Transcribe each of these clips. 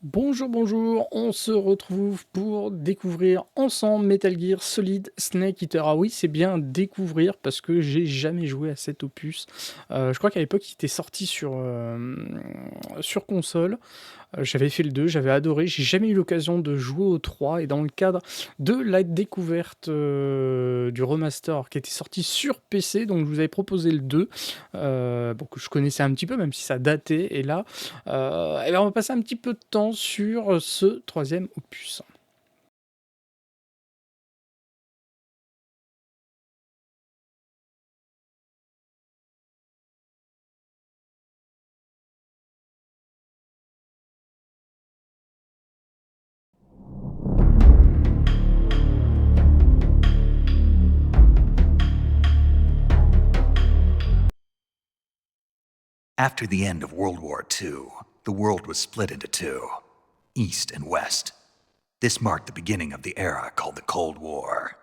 Bonjour, bonjour, on se retrouve pour découvrir ensemble Metal Gear Solid Snake Eater. Ah oui, c'est bien découvrir parce que j'ai jamais joué à cet opus. Je crois qu'à l'époque il était sorti sur console. J'avais fait le 2, j'avais adoré, j'ai jamais eu l'occasion de jouer au 3 et dans le cadre de la découverte du remaster qui était sorti sur PC, donc je vous avais proposé le 2, bon, que je connaissais un petit peu même si ça datait, et là et ben on va passer un petit peu de temps sur ce troisième opus. After the end of World War II, the world was split into two, East and West. This marked the beginning of the era called the Cold War.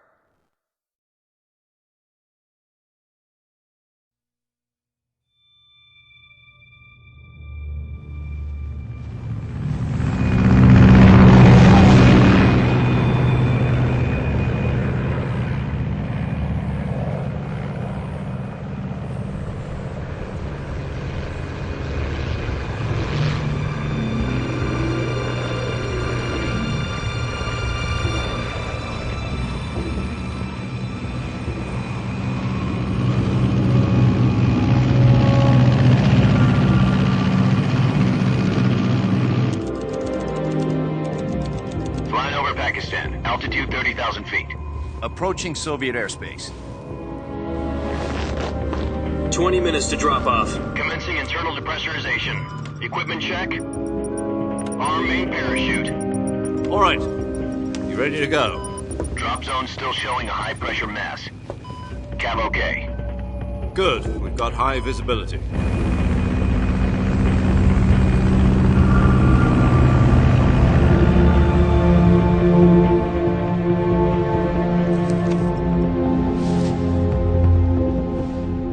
Flying over Pakistan, altitude 30,000 feet. Approaching Soviet airspace. 20 minutes to drop off. Commencing internal depressurization. Equipment check. Arm main parachute. All right. You ready to go? Drop zone still showing a high pressure mass. Cav okay. Good. We've got high visibility.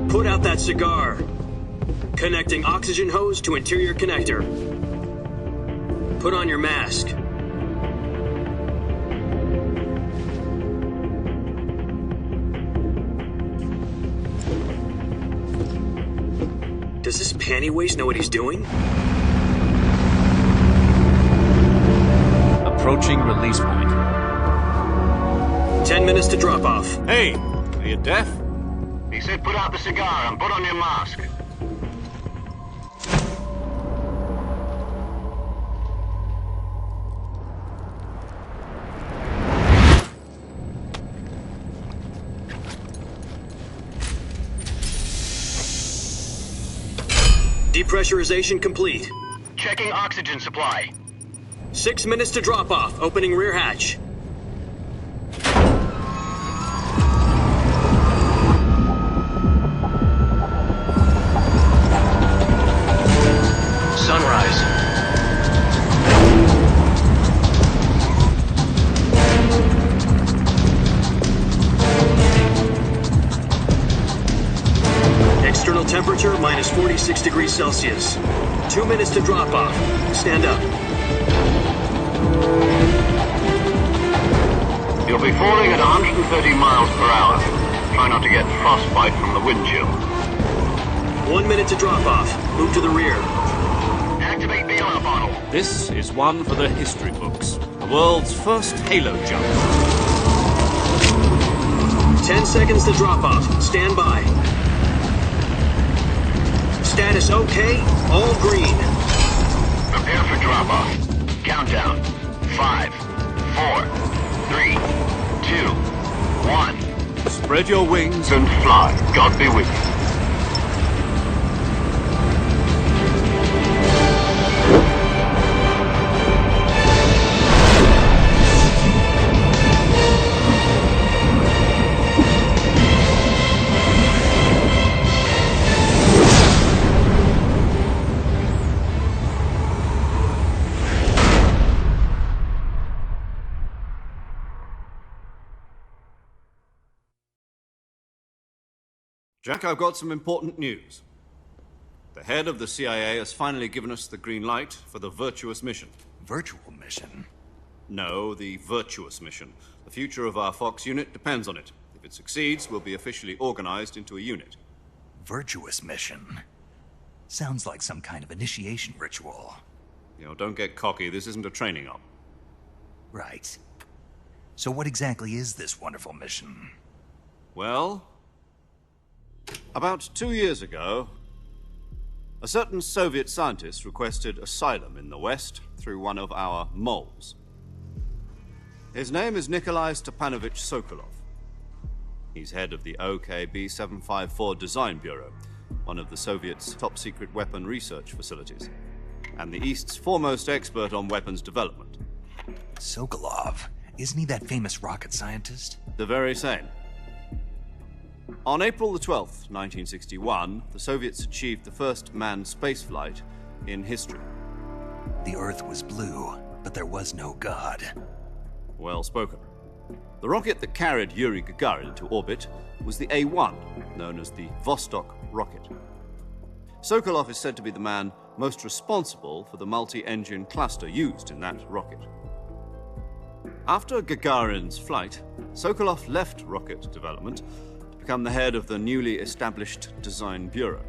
Put out that cigar. Connecting oxygen hose to interior connector. Put on your mask. Does this pantywaist know what he's doing? Approaching release point. 10 minutes to drop off. Hey, are you deaf? He said put out the cigar and put on your mask. Depressurization complete. Checking oxygen supply. 6 minutes to drop off. Opening rear hatch. Sunrise. External temperature minus 46 degrees Celsius. 2 minutes to drop off. Stand up. You'll be falling at 130 miles per hour. Try not to get frostbite from the wind chill. 1 minute to drop off. Move to the rear. Activate bailout bottle. This is one for the history books. The world's first halo jump. 10 seconds to drop off. Stand by. Status okay. All green. Prepare for drop off. Countdown. 5, 4, 3, 2, 1. Spread your wings. And fly. God be with you. Jack, I've got some important news. The head of the CIA has finally given us the green light for the virtuous mission. Virtual mission? No, the virtuous mission. The future of our Fox unit depends on it. If it succeeds, we'll be officially organized into a unit. Virtuous mission? Sounds like some kind of initiation ritual. You know, don't get cocky. This isn't a training op. Right. So what exactly is this wonderful mission? Well, about 2 years ago, a certain Soviet scientist requested asylum in the West through one of our moles. His name is Nikolai Stepanovich Sokolov. He's head of the OKB 754 Design Bureau, one of the Soviets' top-secret weapon research facilities, and the East's foremost expert on weapons development. Sokolov? Isn't he that famous rocket scientist? The very same. On April the 12th, 1961, the Soviets achieved the first manned spaceflight in history. The Earth was blue, but there was no God. Well spoken. The rocket that carried Yuri Gagarin to orbit was the A-1, known as the Vostok rocket. Sokolov is said to be the man most responsible for the multi-engine cluster used in that rocket. After Gagarin's flight, Sokolov left rocket development to become the head of the newly established Design Bureau.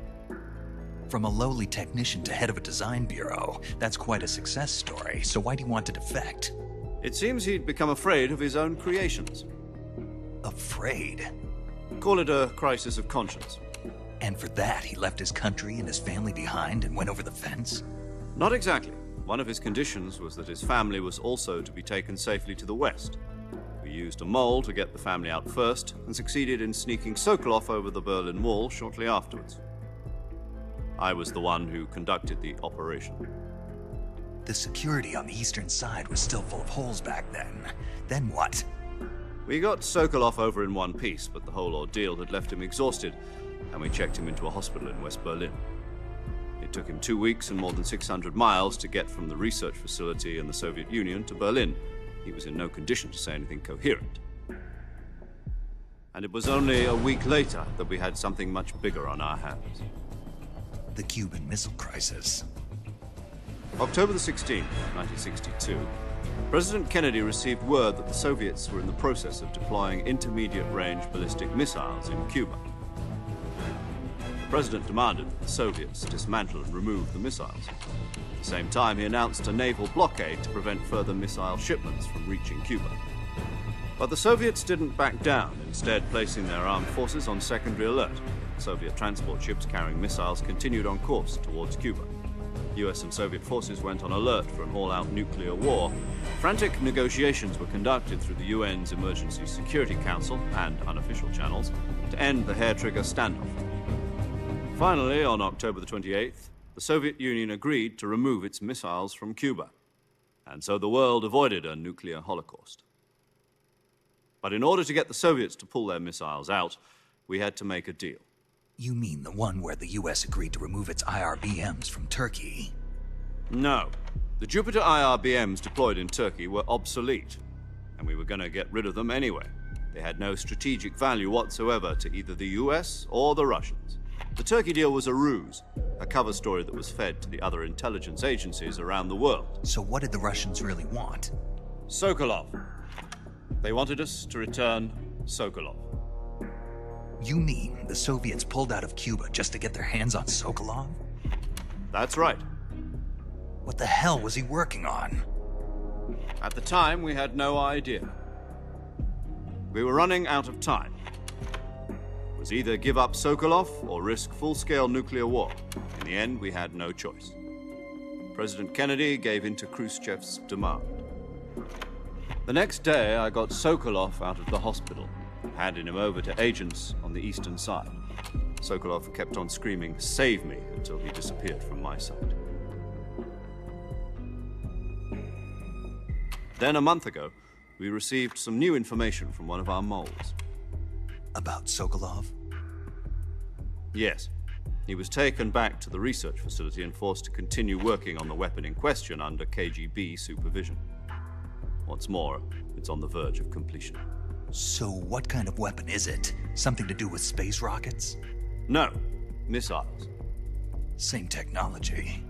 From a lowly technician to head of a design bureau, that's quite a success story. So why do you want to defect? It seems he'd become afraid of his own creations. Afraid? Call it a crisis of conscience. And for that, he left his country and his family behind and went over the fence? Not exactly. One of his conditions was that his family was also to be taken safely to the West. We used a mole to get the family out first and succeeded in sneaking Sokolov over the Berlin Wall shortly afterwards. I was the one who conducted the operation. The security on the eastern side was still full of holes back then. Then what? We got Sokolov over in one piece, but the whole ordeal had left him exhausted, and we checked him into a hospital in West Berlin. It took him 2 weeks and more than 600 miles to get from the research facility in the Soviet Union to Berlin. He was in no condition to say anything coherent. And it was only a week later that we had something much bigger on our hands. The Cuban Missile Crisis. October the 16th, 1962, President Kennedy received word that the Soviets were in the process of deploying intermediate-range ballistic missiles in Cuba. The President demanded that the Soviets dismantle and remove the missiles. At the same time, he announced a naval blockade to prevent further missile shipments from reaching Cuba. But the Soviets didn't back down, instead placing their armed forces on secondary alert. Soviet transport ships carrying missiles continued on course towards Cuba. US and Soviet forces went on alert for an all-out nuclear war. Frantic negotiations were conducted through the UN's Emergency Security Council and unofficial channels to end the hair-trigger standoff. Finally, on October the 28th, the Soviet Union agreed to remove its missiles from Cuba. And so the world avoided a nuclear holocaust. But in order to get the Soviets to pull their missiles out, we had to make a deal. You mean the one where the US agreed to remove its IRBMs from Turkey? No. The Jupiter IRBMs deployed in Turkey were obsolete, and we were going to get rid of them anyway. They had no strategic value whatsoever to either the US or the Russians. The Turkey deal was a ruse, a cover story that was fed to the other intelligence agencies around the world. So what did the Russians really want? Sokolov. They wanted us to return Sokolov. You mean the Soviets pulled out of Cuba just to get their hands on Sokolov? That's right. What the hell was he working on? At the time, we had no idea. We were running out of time. It was either give up Sokolov or risk full-scale nuclear war. In the end, we had no choice. President Kennedy gave in to Khrushchev's demand. The next day, I got Sokolov out of the hospital, handing him over to agents on the eastern side. Sokolov kept on screaming, "Save me," until he disappeared from my sight. Then a month ago, we received some new information from one of our moles. About Sokolov? Yes. He was taken back to the research facility and forced to continue working on the weapon in question under KGB supervision. What's more, it's on the verge of completion. So what kind of weapon is it? Something to do with space rockets? No, missiles. Same technology.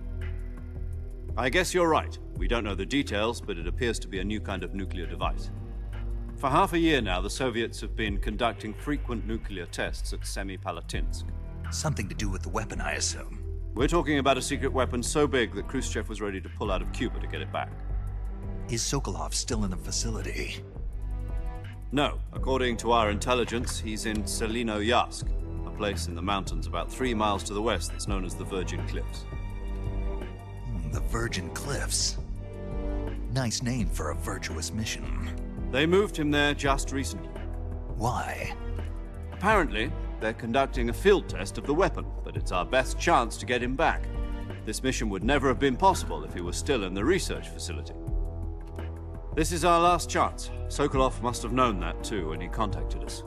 I guess you're right. We don't know the details, but it appears to be a new kind of nuclear device. For half a year now, the Soviets have been conducting frequent nuclear tests at Semipalatinsk. Something to do with the weapon, I assume. We're talking about a secret weapon so big that Khrushchev was ready to pull out of Cuba to get it back. Is Sokolov still in the facility? No. According to our intelligence, he's in Selinoyarsk, a place in the mountains about 3 miles to the west that's known as the Virgin Cliffs. The Virgin Cliffs. Nice name for a virtuous mission. They moved him there just recently. Why? Apparently, they're conducting a field test of the weapon, but it's our best chance to get him back. This mission would never have been possible if he was still in the research facility. This is our last chance. Sokolov must have known that too when he contacted us.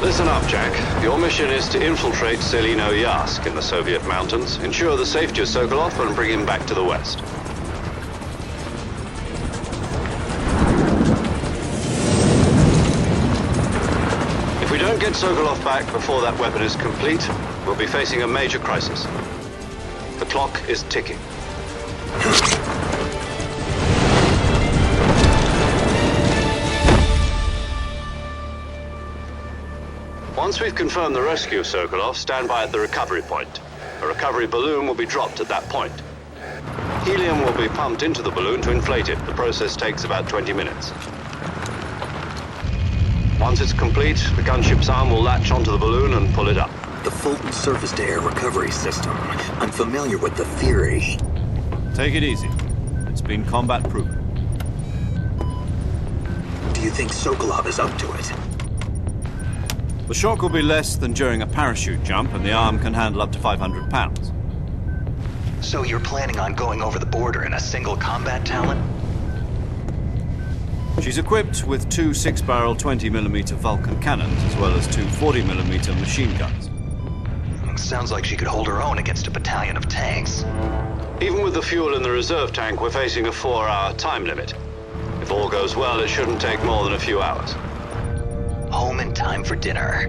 Listen up, Jack. Your mission is to infiltrate Selinoyarsk in the Soviet mountains, ensure the safety of Sokolov, and bring him back to the West. If we don't get Sokolov back before that weapon is complete, we'll be facing a major crisis. The clock is ticking. Once we've confirmed the rescue of Sokolov, stand by at the recovery point. A recovery balloon will be dropped at that point. Helium will be pumped into the balloon to inflate it. The process takes about 20 minutes. Once it's complete, the gunship's arm will latch onto the balloon and pull it up. The Fulton surface-to-air recovery system. I'm familiar with the theory. Take it easy. It's been combat-proven. Do you think Sokolov is up to it? The shock will be less than during a parachute jump, and the arm can handle up to 500 pounds. So you're planning on going over the border in a single combat talent? She's equipped with 2 6-barrel 20mm Vulcan cannons, as well as 2 40mm machine guns. Sounds like she could hold her own against a battalion of tanks. Even with the fuel in the reserve tank, we're facing a 4-hour time limit. If all goes well, it shouldn't take more than a few hours. Home in time for dinner.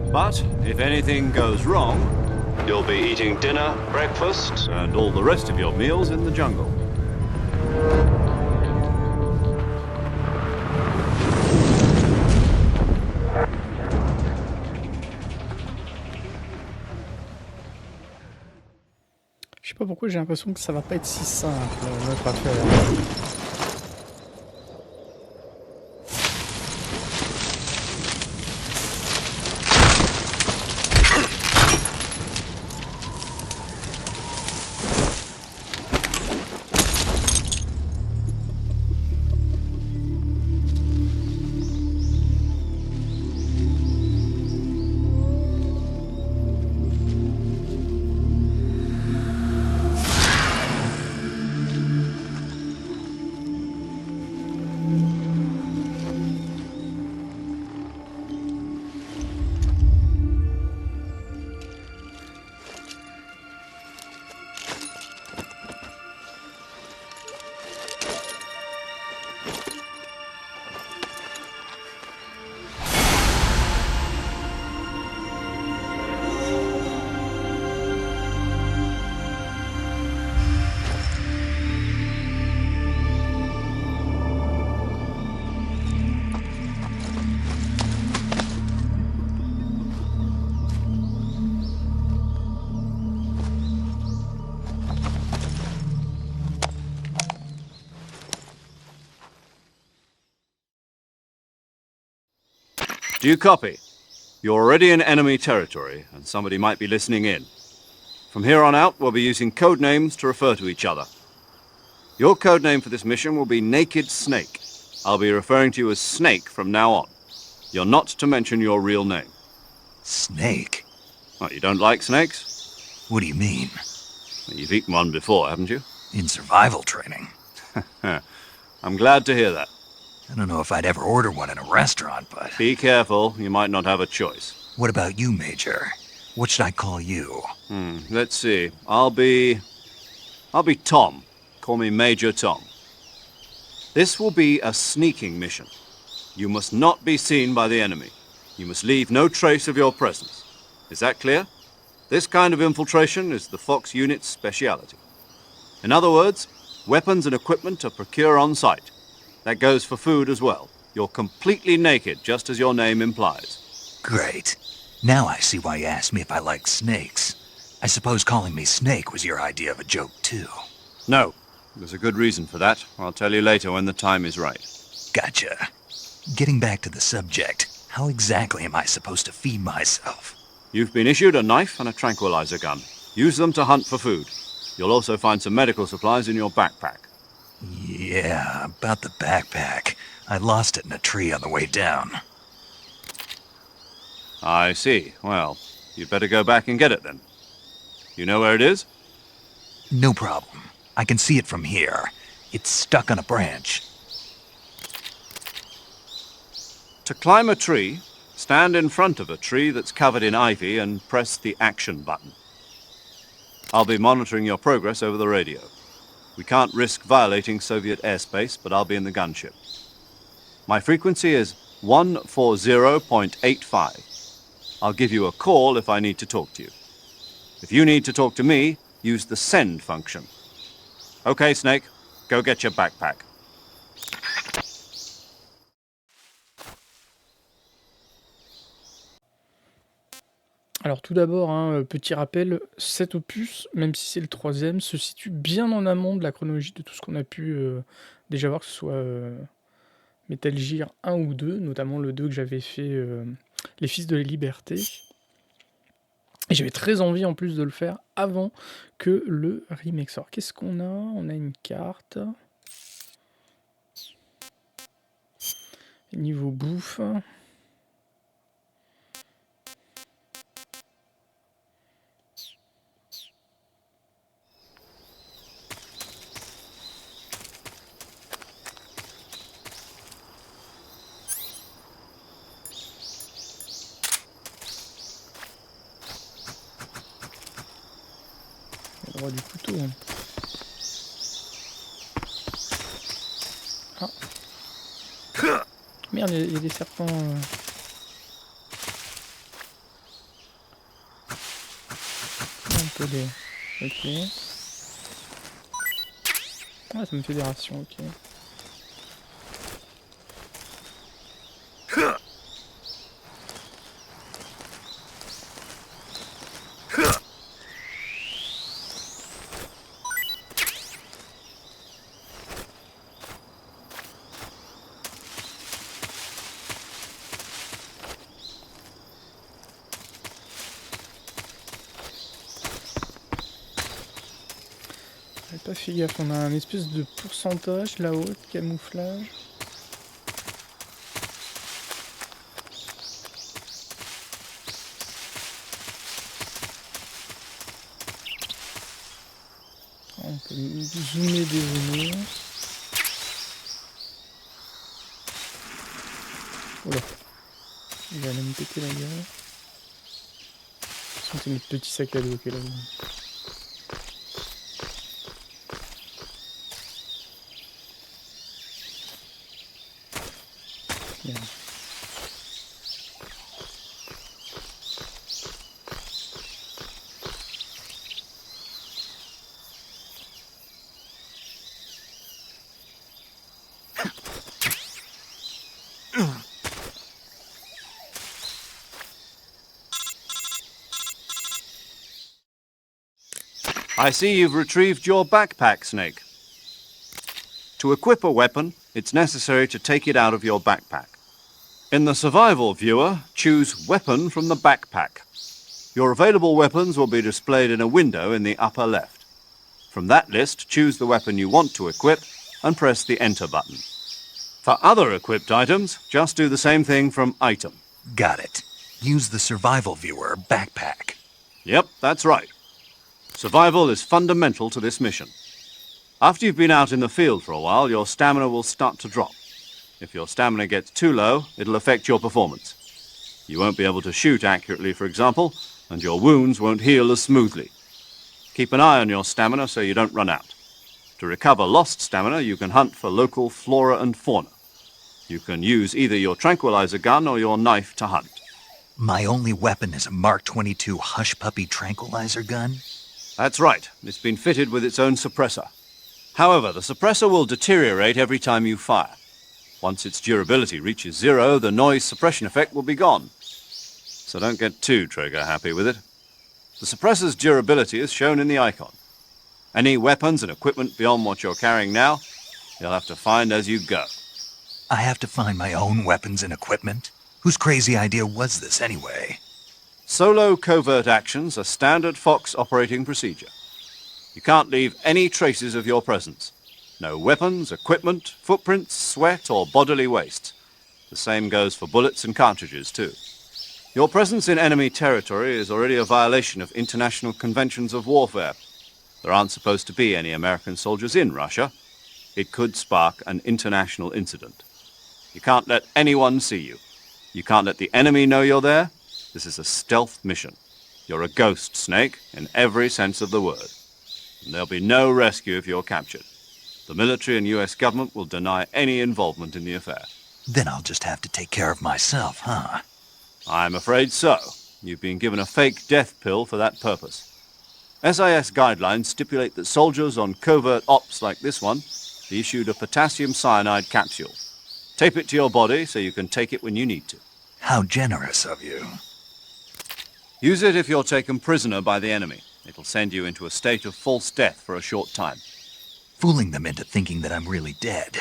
But if anything goes wrong, you'll be eating dinner, breakfast, and all the rest of your meals in the jungle. Je sais pas pourquoi j'ai l'impression que ça va pas être si simple notre affaire. Do you copy? You're already in enemy territory, and somebody might be listening in. From here on out, we'll be using code names to refer to each other. Your code name for this mission will be Naked Snake. I'll be referring to you as Snake from now on. You're not to mention your real name. Snake? What, you don't like snakes? What do you mean? You've eaten one before, haven't you? In survival training? I'm glad to hear that. I don't know if I'd ever order one in a restaurant, but... Be careful, you might not have a choice. What about you, Major? What should I call you? Let's see. I'll be Tom. Call me Major Tom. This will be a sneaking mission. You must not be seen by the enemy. You must leave no trace of your presence. Is that clear? This kind of infiltration is the Fox unit's speciality. In other words, weapons and equipment are procured on site. That goes for food as well. You're completely naked, just as your name implies. Great. Now I see why you asked me if I like snakes. I suppose calling me Snake was your idea of a joke, too. No. There's a good reason for that. I'll tell you later when the time is right. Gotcha. Getting back to the subject, how exactly am I supposed to feed myself? You've been issued a knife and a tranquilizer gun. Use them to hunt for food. You'll also find some medical supplies in your backpack. Yeah, about the backpack. I lost it in a tree on the way down. I see. Well, you'd better go back and get it then. You know where it is? No problem. I can see it from here. It's stuck on a branch. To climb a tree, stand in front of a tree that's covered in ivy and press the action button. I'll be monitoring your progress over the radio. We can't risk violating Soviet airspace, but I'll be in the gunship. My frequency is 140.85. I'll give you a call if I need to talk to you. If you need to talk to me, use the send function. Okay, Snake, go get your backpack. Alors tout d'abord, petit rappel, cet opus, même si c'est le 3e, se situe bien en amont de la chronologie de tout ce qu'on a pu déjà voir, que ce soit Metal Gear 1 ou 2, notamment le 2 que j'avais fait, Les Fils de la Liberté. Et j'avais très envie en plus de le faire avant que le remake sorte. Qu'est-ce qu'on a? On a une carte. Niveau bouffe. Le droit du couteau. Ah. Merde, il y a des serpents. Un peu des. Ok. Ah, ça me fait des rations, ok. J'avais pas fait gaffe, on a un espèce de pourcentage là-haut de camouflage. On peut zoomer, dézoomer. Oula, il va aller me péter la gueule. C'est notre petit sac à dos qui est là-haut. Merde. I see you've retrieved your backpack, Snake. To equip a weapon, it's necessary to take it out of your backpack. In the survival viewer, choose Weapon from the backpack. Your available weapons will be displayed in a window in the upper left. From that list, choose the weapon you want to equip and press the Enter button. For other equipped items, just do the same thing from Item. Got it. Use the survival viewer backpack. Yep, that's right. Survival is fundamental to this mission. After you've been out in the field for a while, your stamina will start to drop. If your stamina gets too low, it'll affect your performance. You won't be able to shoot accurately, for example, and your wounds won't heal as smoothly. Keep an eye on your stamina so you don't run out. To recover lost stamina, you can hunt for local flora and fauna. You can use either your tranquilizer gun or your knife to hunt. My only weapon is a Mark 22 Hush Puppy tranquilizer gun? That's right. It's been fitted with its own suppressor. However, the suppressor will deteriorate every time you fire. Once its durability reaches 0, the noise suppression effect will be gone. So don't get too trigger happy with it. The suppressor's durability is shown in the icon. Any weapons and equipment beyond what you're carrying now, you'll have to find as you go. I have to find my own weapons and equipment? Whose crazy idea was this anyway? Solo covert actions are standard Fox operating procedure. You can't leave any traces of your presence. No weapons, equipment, footprints, sweat, or bodily waste. The same goes for bullets and cartridges, too. Your presence in enemy territory is already a violation of international conventions of warfare. There aren't supposed to be any American soldiers in Russia. It could spark an international incident. You can't let anyone see you. You can't let the enemy know you're there. This is a stealth mission. You're a ghost, Snake, in every sense of the word. And there'll be no rescue if you're captured. The military and US government will deny any involvement in the affair. Then I'll just have to take care of myself, huh? I'm afraid so. You've been given a fake death pill for that purpose. SIS guidelines stipulate that soldiers on covert ops like this one be issued a potassium cyanide capsule. Tape it to your body so you can take it when you need to. How generous of you. Use it if you're taken prisoner by the enemy. It'll send you into a state of false death for a short time. Fooling them into thinking that I'm really dead.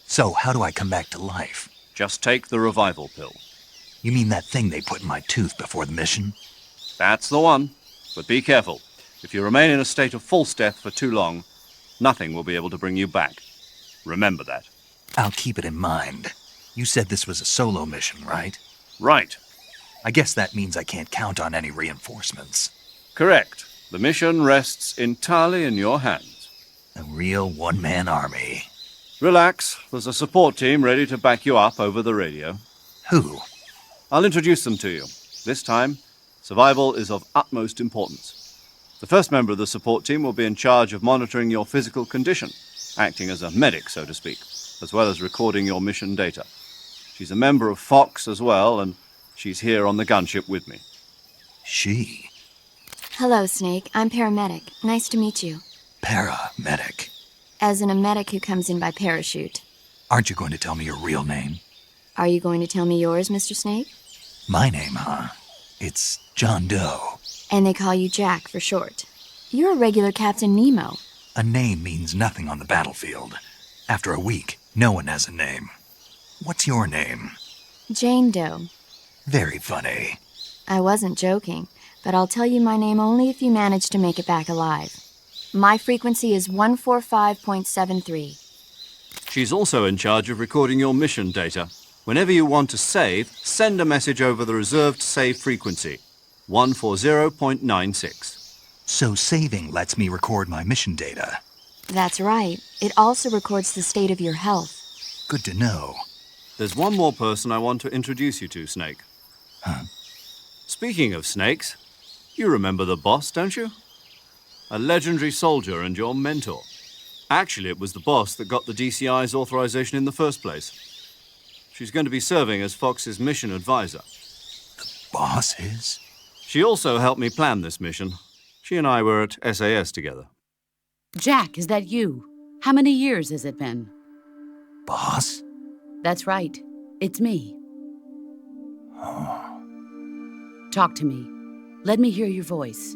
So how do I come back to life? Just take the revival pill. You mean that thing they put in my tooth before the mission? That's the one. But be careful. If you remain in a state of false death for too long, nothing will be able to bring you back. Remember that. I'll keep it in mind. You said this was a solo mission, right? Right. I guess that means I can't count on any reinforcements. Correct. The mission rests entirely in your hands. A real one-man army. Relax. There's a support team ready to back you up over the radio. Who? I'll introduce them to you. This time, survival is of utmost importance. The first member of the support team will be in charge of monitoring your physical condition, acting as a medic, so to speak, as well as recording your mission data. She's a member of Fox as well, and she's here on the gunship with me. She? Hello, Snake. I'm paramedic. Nice to meet you. Paramedic. As in a medic who comes in by parachute. Aren't you going to tell me your real name? Are you going to tell me yours, Mr. Snake? My name, huh? It's John Doe. And they call you Jack for short. You're a regular Captain Nemo. A name means nothing on the battlefield. After a week, no one has a name. What's your name? Jane Doe. Very funny. I wasn't joking, but I'll tell you my name only if you manage to make it back alive. My frequency is 145.73. She's also in charge of recording your mission data. Whenever you want to save, send a message over the reserved save frequency, 140.96. So saving lets me record my mission data. That's right. It also records the state of your health. Good to know. There's one more person I want to introduce you to, Snake. Huh? Speaking of snakes, you remember the boss, don't you? A legendary soldier and your mentor. Actually, it was the boss that got the DCI's authorization in the first place. She's going to be serving as Fox's mission advisor. The boss is? She also helped me plan this mission. She and I were at SAS together. Jack, is that you? How many years has it been? Boss? That's right. It's me. Oh. Talk to me. Let me hear your voice.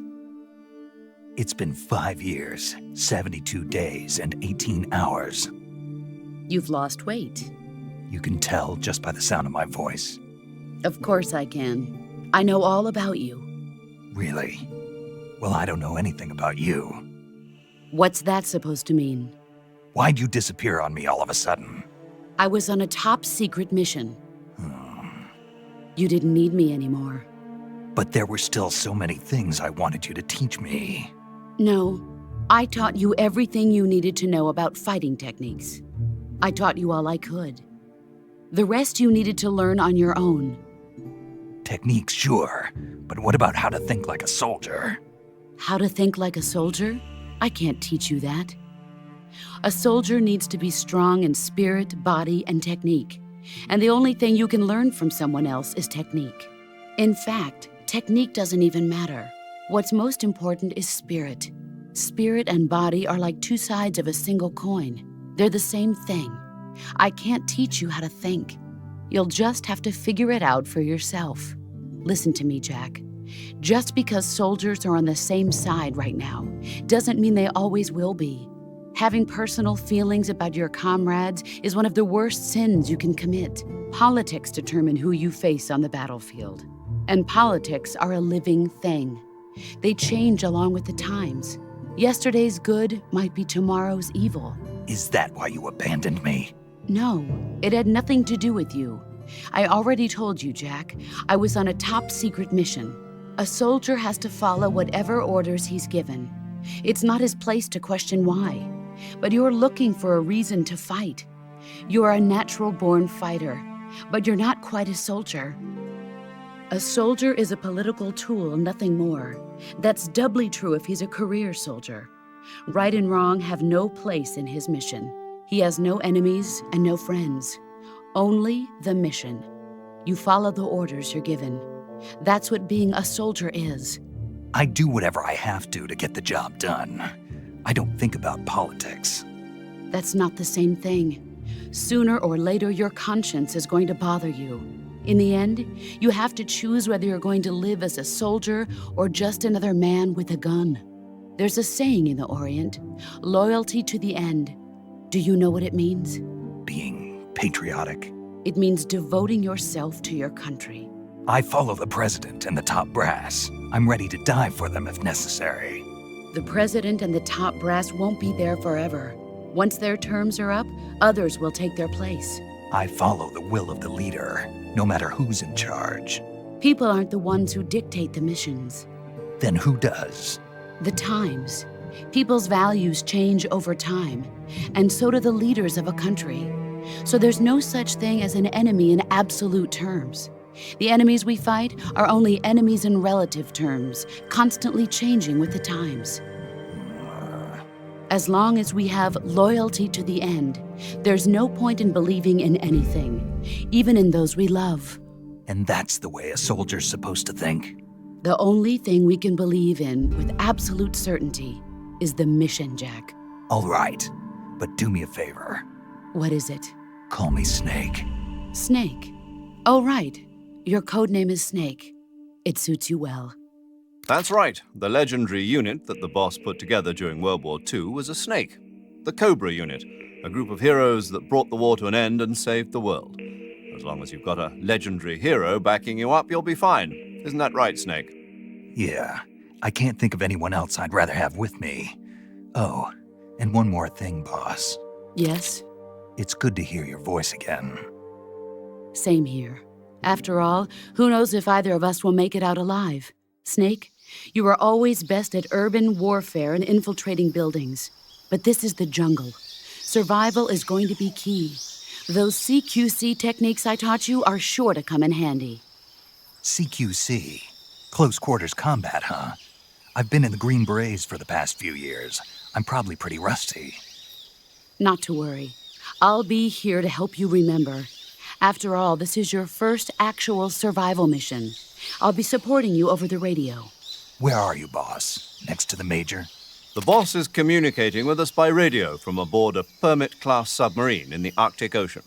It's been 5 years, 72 days, and 18 hours. You've lost weight. You can tell just by the sound of my voice. Of course I can. I know all about you. Really? Well, I don't know anything about you. What's that supposed to mean? Why'd you disappear on me all of a sudden? I was on a top-secret mission. You didn't need me anymore. But there were still so many things I wanted you to teach me. No, I taught you everything you needed to know about fighting techniques. I taught you all I could. The rest you needed to learn on your own. Techniques, sure, but what about how to think like a soldier? How to think like a soldier? I can't teach you that. A soldier needs to be strong in spirit, body, and technique. And the only thing you can learn from someone else is technique. In fact, technique doesn't even matter. What's most important is spirit. Spirit and body are like two sides of a single coin. They're the same thing. I can't teach you how to think. You'll just have to figure it out for yourself. Listen to me, Jack. Just because soldiers are on the same side right now doesn't mean they always will be. Having personal feelings about your comrades is one of the worst sins you can commit. Politics determine who you face on the battlefield. And politics are a living thing. They change along with the times. Yesterday's good might be tomorrow's evil. Is that why you abandoned me? No, it had nothing to do with you. I already told you, Jack. I was on a top-secret mission. A soldier has to follow whatever orders he's given. It's not his place to question why. But you're looking for a reason to fight. You're a natural-born fighter, but you're not quite a soldier. A soldier is a political tool, nothing more. That's doubly true if he's a career soldier. Right and wrong have no place in his mission. He has no enemies and no friends. Only the mission. You follow the orders you're given. That's what being a soldier is. I do whatever I have to get the job done. I don't think about politics. That's not the same thing. Sooner or later, your conscience is going to bother you. In the end, you have to choose whether you're going to live as a soldier or just another man with a gun. There's a saying in the Orient, loyalty to the end. Do you know what it means? Being patriotic. It means devoting yourself to your country. I follow the president and the top brass. I'm ready to die for them if necessary. The president and the top brass won't be there forever. Once their terms are up, others will take their place. I follow the will of the leader, no matter who's in charge. People aren't the ones who dictate the missions. Then who does? The times. People's values change over time, and so do the leaders of a country. So there's no such thing as an enemy in absolute terms. The enemies we fight are only enemies in relative terms, constantly changing with the times. As long as we have loyalty to the end, there's no point in believing in anything, even in those we love. And that's the way a soldier's supposed to think? The only thing we can believe in with absolute certainty is the mission, Jack. All right, but do me a favor. What is it? Call me Snake. Snake? Oh, right. Your code name is Snake. It suits you well. That's right. The legendary unit that the boss put together during World War II was a snake. The Cobra unit, a group of heroes that brought the war to an end and saved the world. As long as you've got a legendary hero backing you up, you'll be fine. Isn't that right, Snake? Yeah, I can't think of anyone else I'd rather have with me. Oh, and one more thing, boss. Yes? It's good to hear your voice again. Same here. After all, who knows if either of us will make it out alive? Snake, you are always best at urban warfare and infiltrating buildings. But this is the jungle. Survival is going to be key. Those CQC techniques I taught you are sure to come in handy. CQC? Close quarters combat, huh? I've been in the Green Berets for the past few years. I'm probably pretty rusty. Not to worry. I'll be here to help you remember. After all, this is your first actual survival mission. I'll be supporting you over the radio. Where are you, boss? Next to the Major? The boss is communicating with us by radio from aboard a Permit-class submarine in the Arctic Ocean.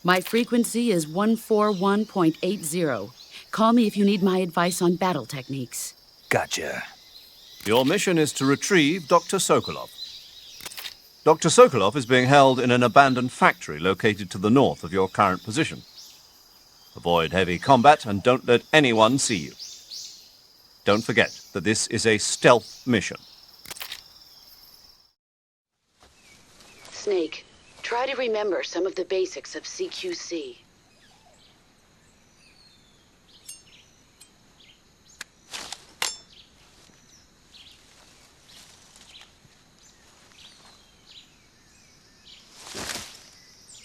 My frequency is 141.80. Call me if you need my advice on battle techniques. Gotcha. Your mission is to retrieve Dr. Sokolov. Dr. Sokolov is being held in an abandoned factory located to the north of your current position. Avoid heavy combat and don't let anyone see you. Don't forget that this is a stealth mission. Snake, try to remember some of the basics of CQC.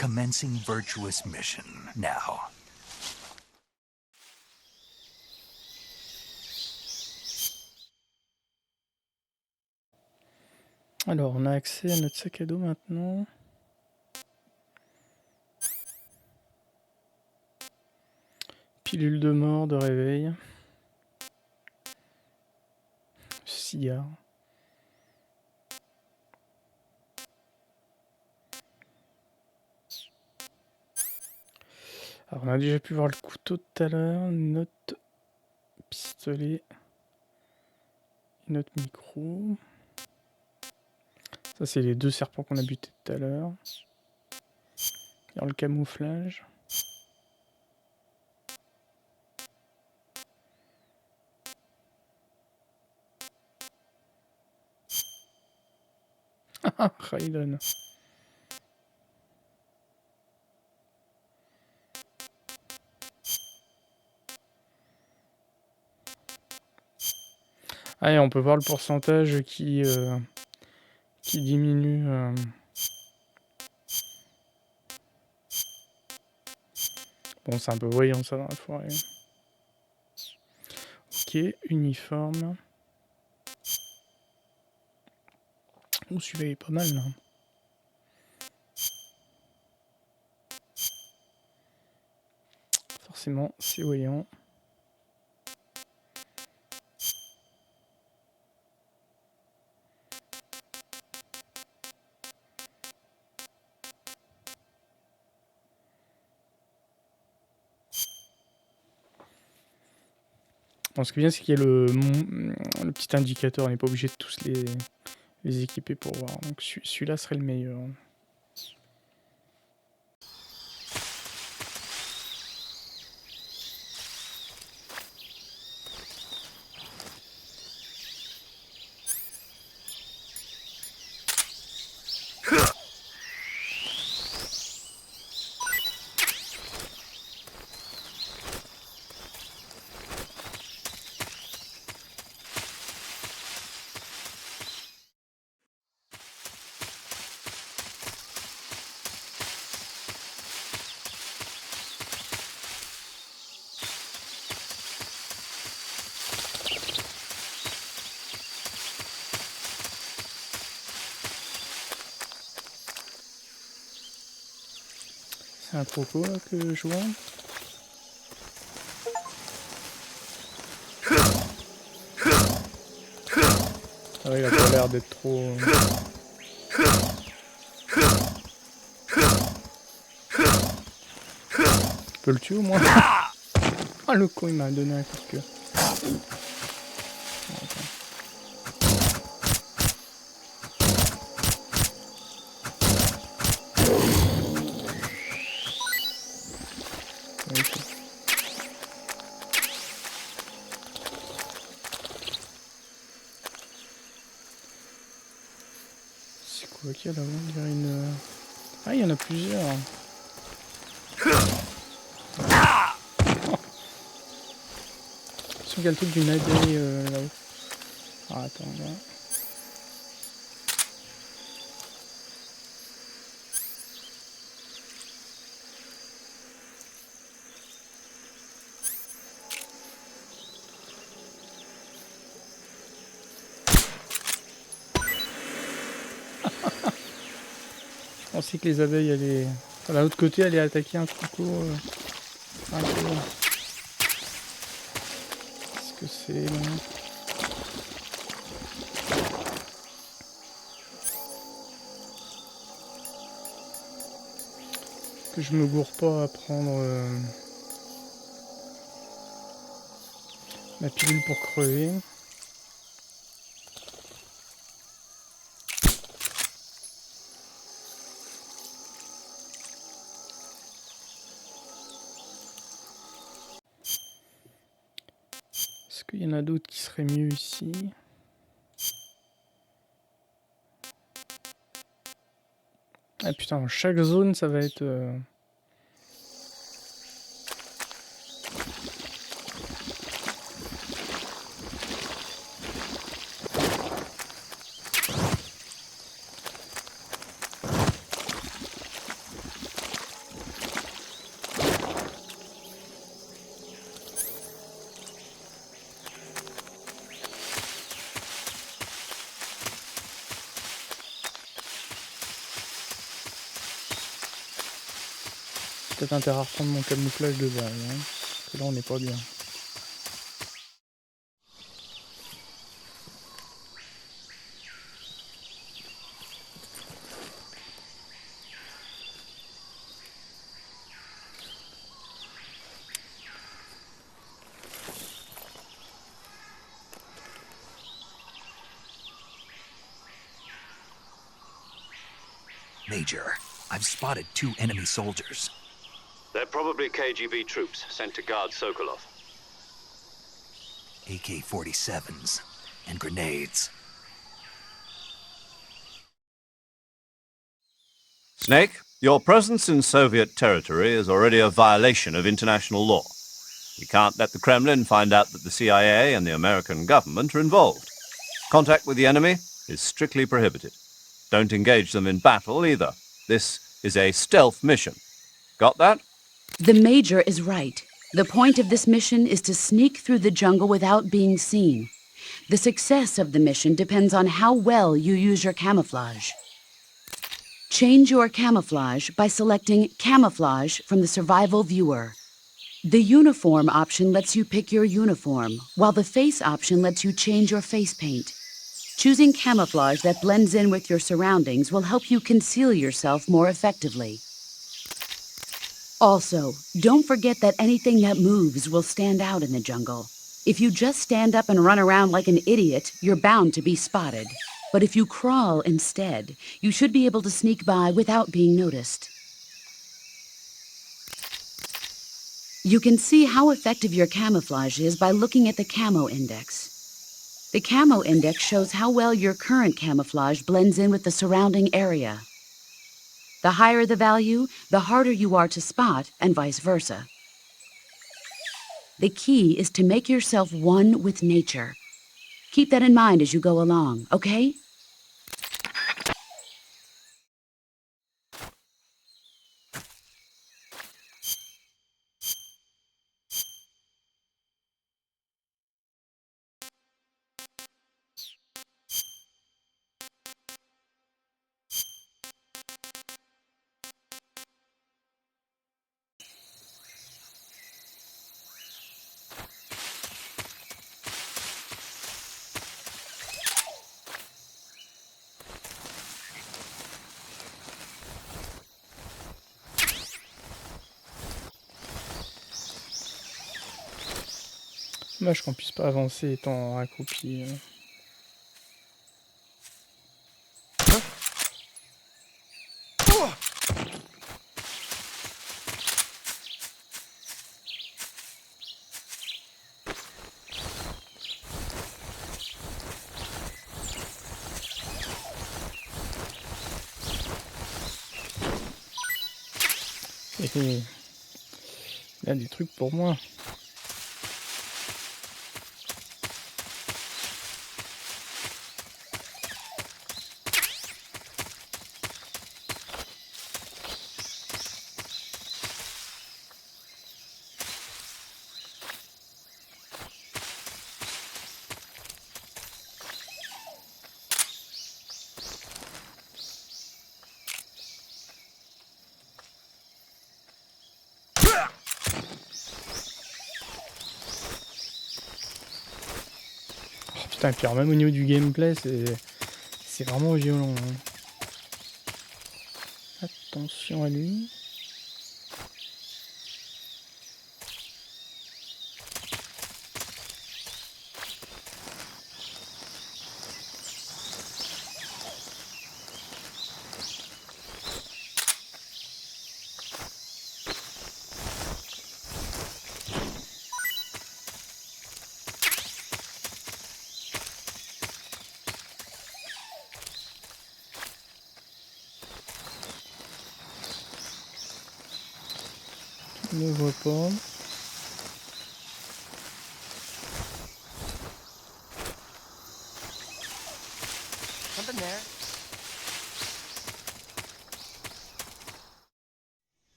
Commencing virtuous mission now. Alors, on a accès à notre sac à dos maintenant. Pilule de mort, de réveil. Cigare. Alors, on a déjà pu voir le couteau tout à l'heure, notre pistolet, et notre micro. Ça, c'est les deux serpents qu'on a butés tout à l'heure. Dans le camouflage. Ah, Raiden. Ah, et on peut voir le pourcentage qui diminue. Bon, c'est un peu voyant ça dans la forêt. Ok, uniforme. Oh, celui-là il est pas mal là. Forcément, c'est voyant. Bon, ce qui est bien, c'est qu'il y a le petit indicateur. On n'est pas obligé de tous les équiper pour voir. Donc celui-là serait le meilleur. C'est un croco là que je vois. Ah ouais, il a pas l'air d'être trop... Tu peux le tuer au moins. Ah, le con il m'a donné un coup de queue. Ok, là, on dirait une... Ah, il y en a plusieurs. Sur quel truc d'une AIDE là-haut. Ah, attends, là. Je pensais que les abeilles allaient... Enfin, d'un autre côté, allaient attaquer un croco. Un peu... Qu'est-ce que c'est là? Que je me gourre pas à prendre ma pilule pour crever. Est-ce qu'il y en a d'autres qui seraient mieux ici? Ah putain, dans chaque zone ça va être... Peut-être intérêt à reprendre mon camouflage de base, hein, parce que là on n'est pas bien. Major, I've spotted 2 enemy soldiers. They're probably KGB troops sent to guard Sokolov. AK-47s and grenades. Snake, your presence in Soviet territory is already a violation of international law. We can't let the Kremlin find out that the CIA and the American government are involved. Contact with the enemy is strictly prohibited. Don't engage them in battle either. This is a stealth mission. Got that? The Major is right. The point of this mission is to sneak through the jungle without being seen. The success of the mission depends on how well you use your camouflage. Change your camouflage by selecting Camouflage from the Survival Viewer. The Uniform option lets you pick your uniform, while the Face option lets you change your face paint. Choosing camouflage that blends in with your surroundings will help you conceal yourself more effectively. Also, don't forget that anything that moves will stand out in the jungle. If you just stand up and run around like an idiot, you're bound to be spotted. But if you crawl instead, you should be able to sneak by without being noticed. You can see how effective your camouflage is by looking at the Camo Index. The Camo Index shows how well your current camouflage blends in with the surrounding area. The higher the value, the harder you are to spot, and vice versa. The key is to make yourself one with nature. Keep that in mind as you go along, okay? Dommage qu'on puisse pas avancer étant accroupi. Il y a des trucs pour moi. Putain, et puis alors, même au niveau du gameplay, c'est vraiment violent. Hein. Attention à lui. Ne vois pas. Something there.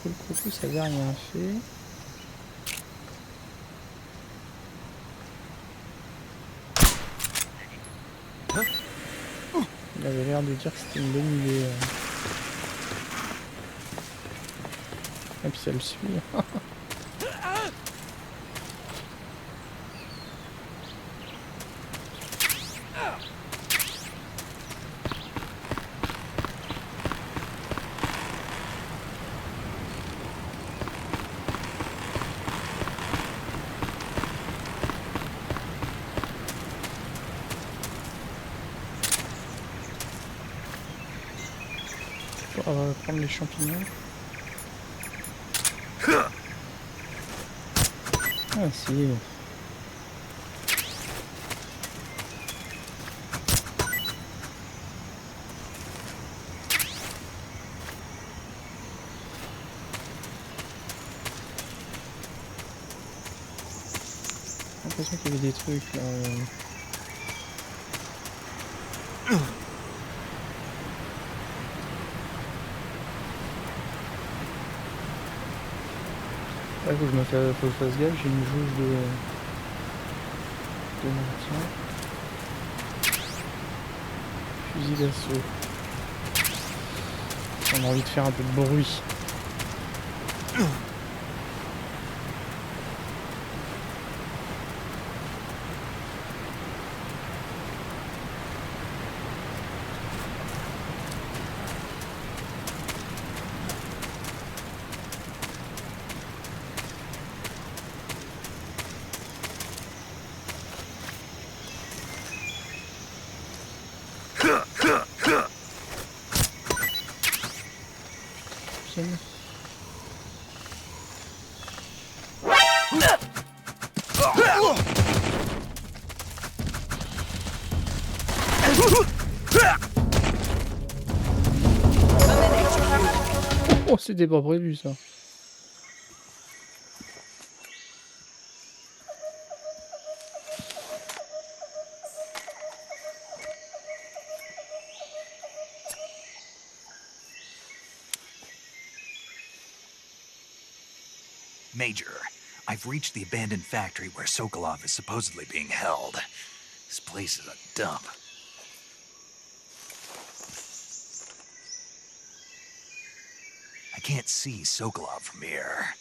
le ça avait rien fait. Il avait l'air de dire que c'était une bonne idée. Et puis ça le suit. On va prendre les champignons. Ah si. J'ai l'impression qu'il y avait des trucs là. Ouais, faut que je fasse gaffe, j'ai une jauge de maintien. Fusil d'assaut. On a envie de faire un peu de bruit. Oh, c'était pas prévu ça. Major, I've reached the abandoned factory where Sokolov is supposedly being held. This place is a dump. I can't see Sokolov from here.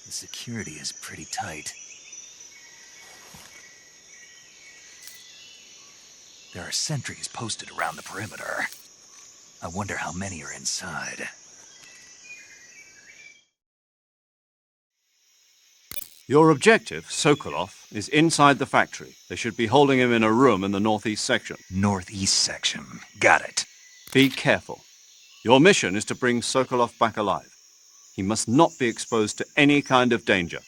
The security is pretty tight. There are sentries posted around the perimeter. I wonder how many are inside. Your objective, Sokolov, is inside the factory. They should be holding him in a room in the northeast section. Northeast section. Got it. Be careful. Your mission is to bring Sokolov back alive. He must not be exposed to any kind of danger.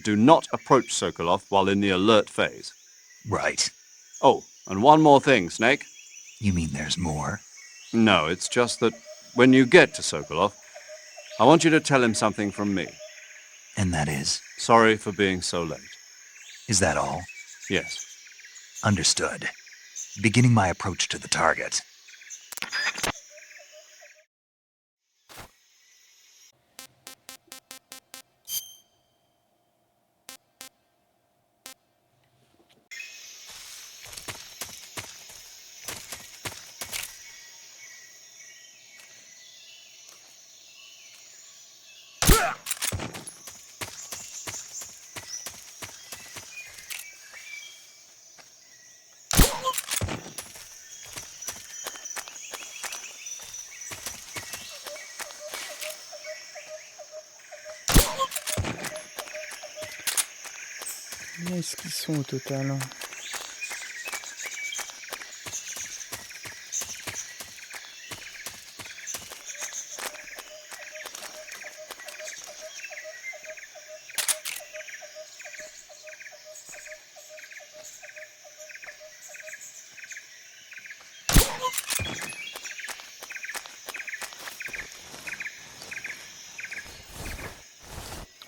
Do not approach Sokolov while in the alert phase. Right. Oh, and one more thing, Snake. You mean there's more? No, it's just that when you get to Sokolov, I want you to tell him something from me. And that is? Sorry for being so late. Is that all? Yes. Understood. Beginning my approach to the target. Combien est-ce qu'ils sont au total?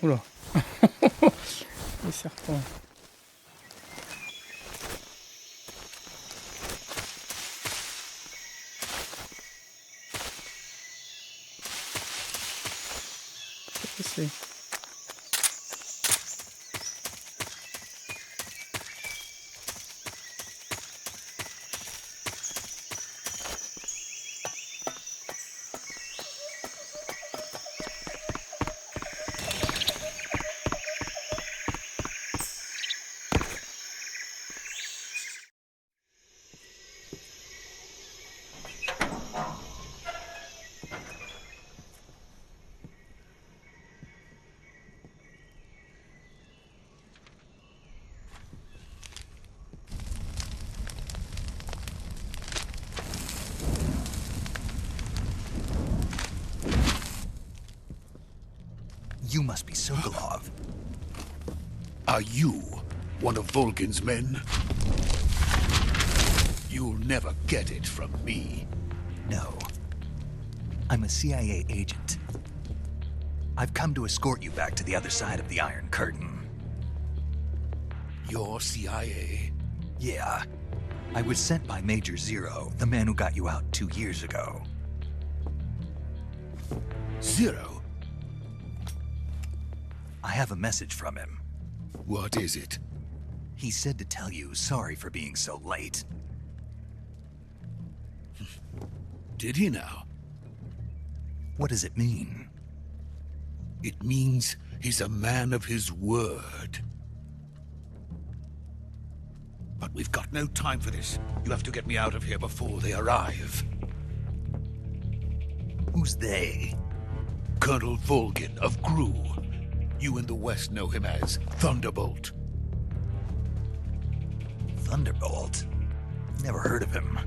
Oula. Les serpents. c'est... You must be Sokolov. Are you one of Volgin's men? You'll never get it from me. No. I'm a CIA agent. I've come to escort you back to the other side of the Iron Curtain. You're CIA? Yeah. I was sent by Major Zero, the man who got you out 2 years ago. Zero? I have a message from him. What is it? He said to tell you sorry for being so late. Did he now? What does it mean? It means he's a man of his word. But we've got no time for this. You have to get me out of here before they arrive. Who's they? Colonel Volgin of GRU. You in the West know him as Thunderbolt. Thunderbolt? Never heard of him.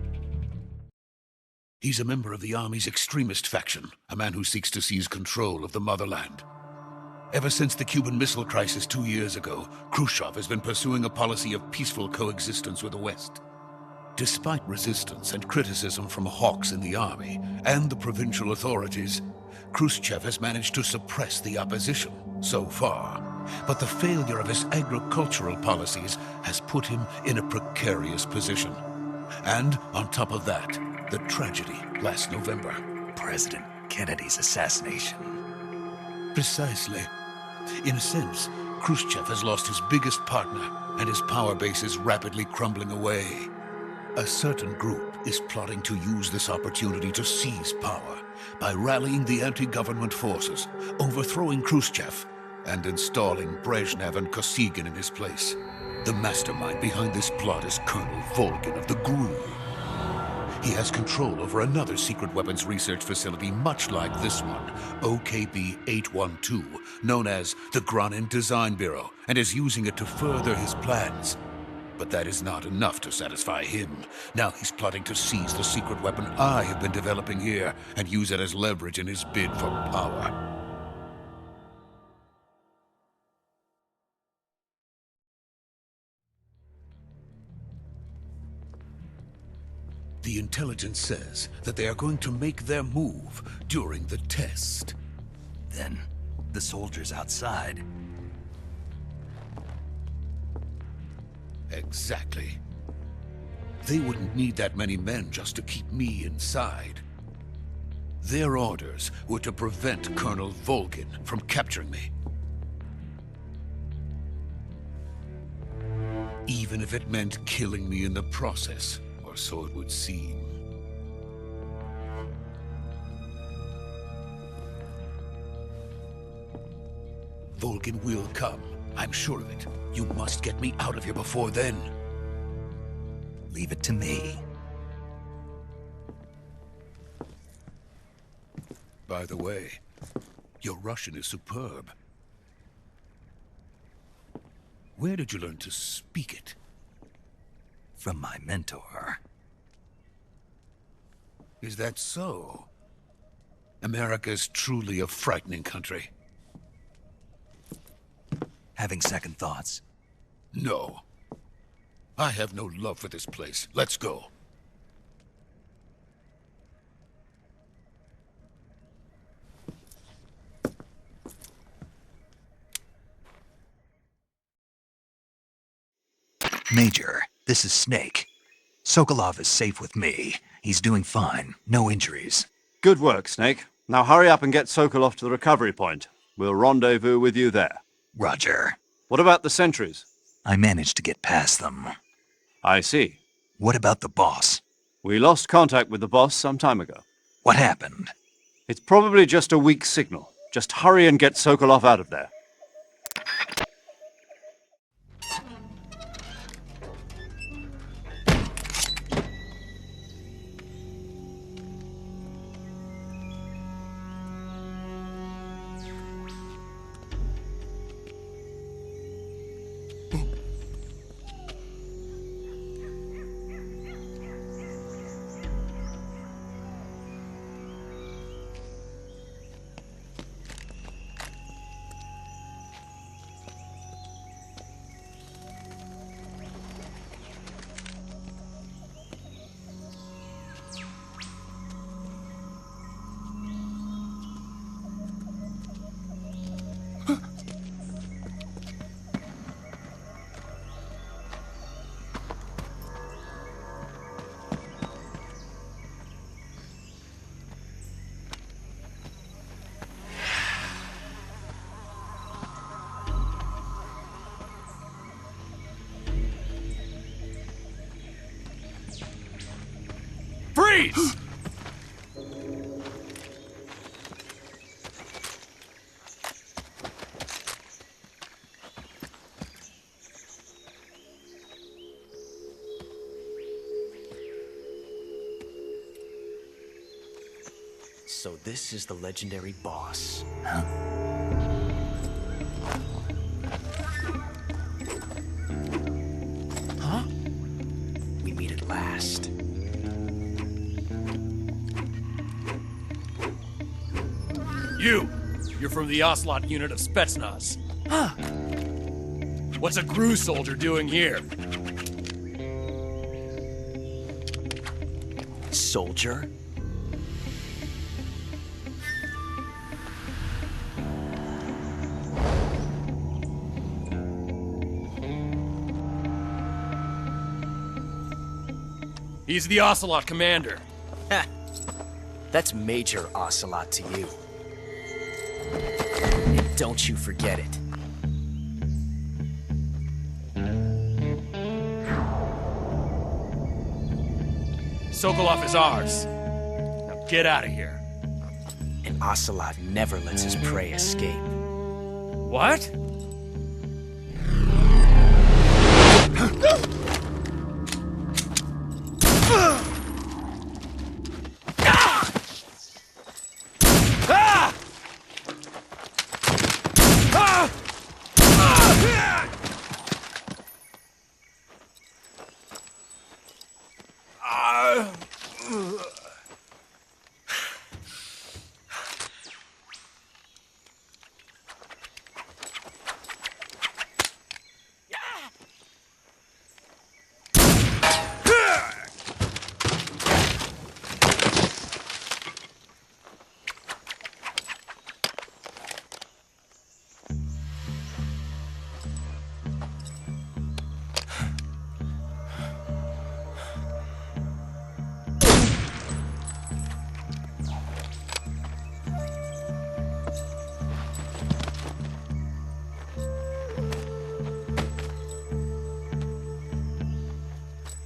He's a member of the Army's extremist faction, a man who seeks to seize control of the motherland. Ever since the Cuban Missile Crisis 2 years ago, Khrushchev has been pursuing a policy of peaceful coexistence with the West. Despite resistance and criticism from hawks in the army and the provincial authorities, Khrushchev has managed to suppress the opposition so far. But the failure of his agricultural policies has put him in a precarious position. And on top of that, the tragedy last November. President Kennedy's assassination. Precisely. In a sense, Khrushchev has lost his biggest partner, and his power base is rapidly crumbling away. A certain group is plotting to use this opportunity to seize power by rallying the anti-government forces, overthrowing Khrushchev, and installing Brezhnev and Kosygin in his place. The mastermind behind this plot is Colonel Volgin of the GRU. He has control over another secret weapons research facility much like this one, OKB-812, known as the Granin Design Bureau, and is using it to further his plans. But that is not enough to satisfy him. Now he's plotting to seize the secret weapon I have been developing here and use it as leverage in his bid for power. The intelligence says that they are going to make their move during the test. Then, the soldiers outside. Exactly. They wouldn't need that many men just to keep me inside. Their orders were to prevent Colonel Volgin from capturing me. Even if it meant killing me in the process, or so it would seem. Volgin will come. I'm sure of it. You must get me out of here before then. Leave it to me. By the way, your Russian is superb. Where did you learn to speak it? From my mentor. Is that so? America is truly a frightening country. Having second thoughts? No. I have no love for this place. Let's go. Major, this is Snake. Sokolov is safe with me. He's doing fine. No injuries. Good work, Snake. Now hurry up and get Sokolov to the recovery point. We'll rendezvous with you there. Roger. What about the sentries? I managed to get past them. I see. What about the boss? We lost contact with the boss some time ago. What happened? It's probably just a weak signal. Just hurry and get Sokolov out of there. Freeze! So this is the legendary boss. Huh? Huh? We meet at last. You're from the Ocelot unit of Spetsnaz. Huh. What's a GRU soldier doing here? Soldier? He's the Ocelot commander. Ha! That's Major Ocelot to you. And don't you forget it. Sokolov is ours. Now get out of here. And Ocelot never lets his prey escape. What?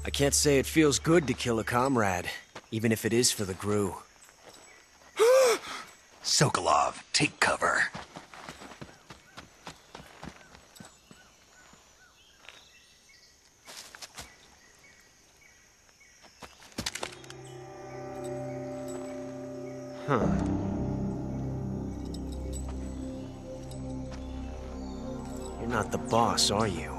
I can't say it feels good to kill a comrade, even if it is for the GRU. Sokolov, take cover. Huh. You're not the boss, are you?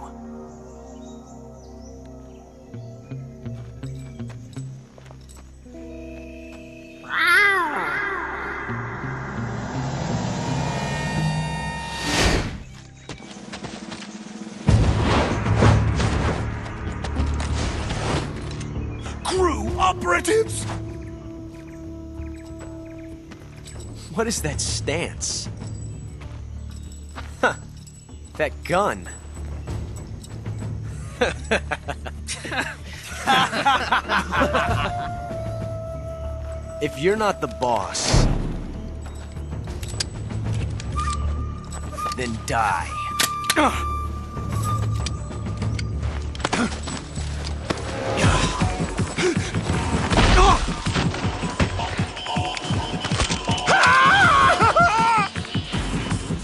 GRU operatives! What is that stance? Huh. That gun. If you're not the boss, then die.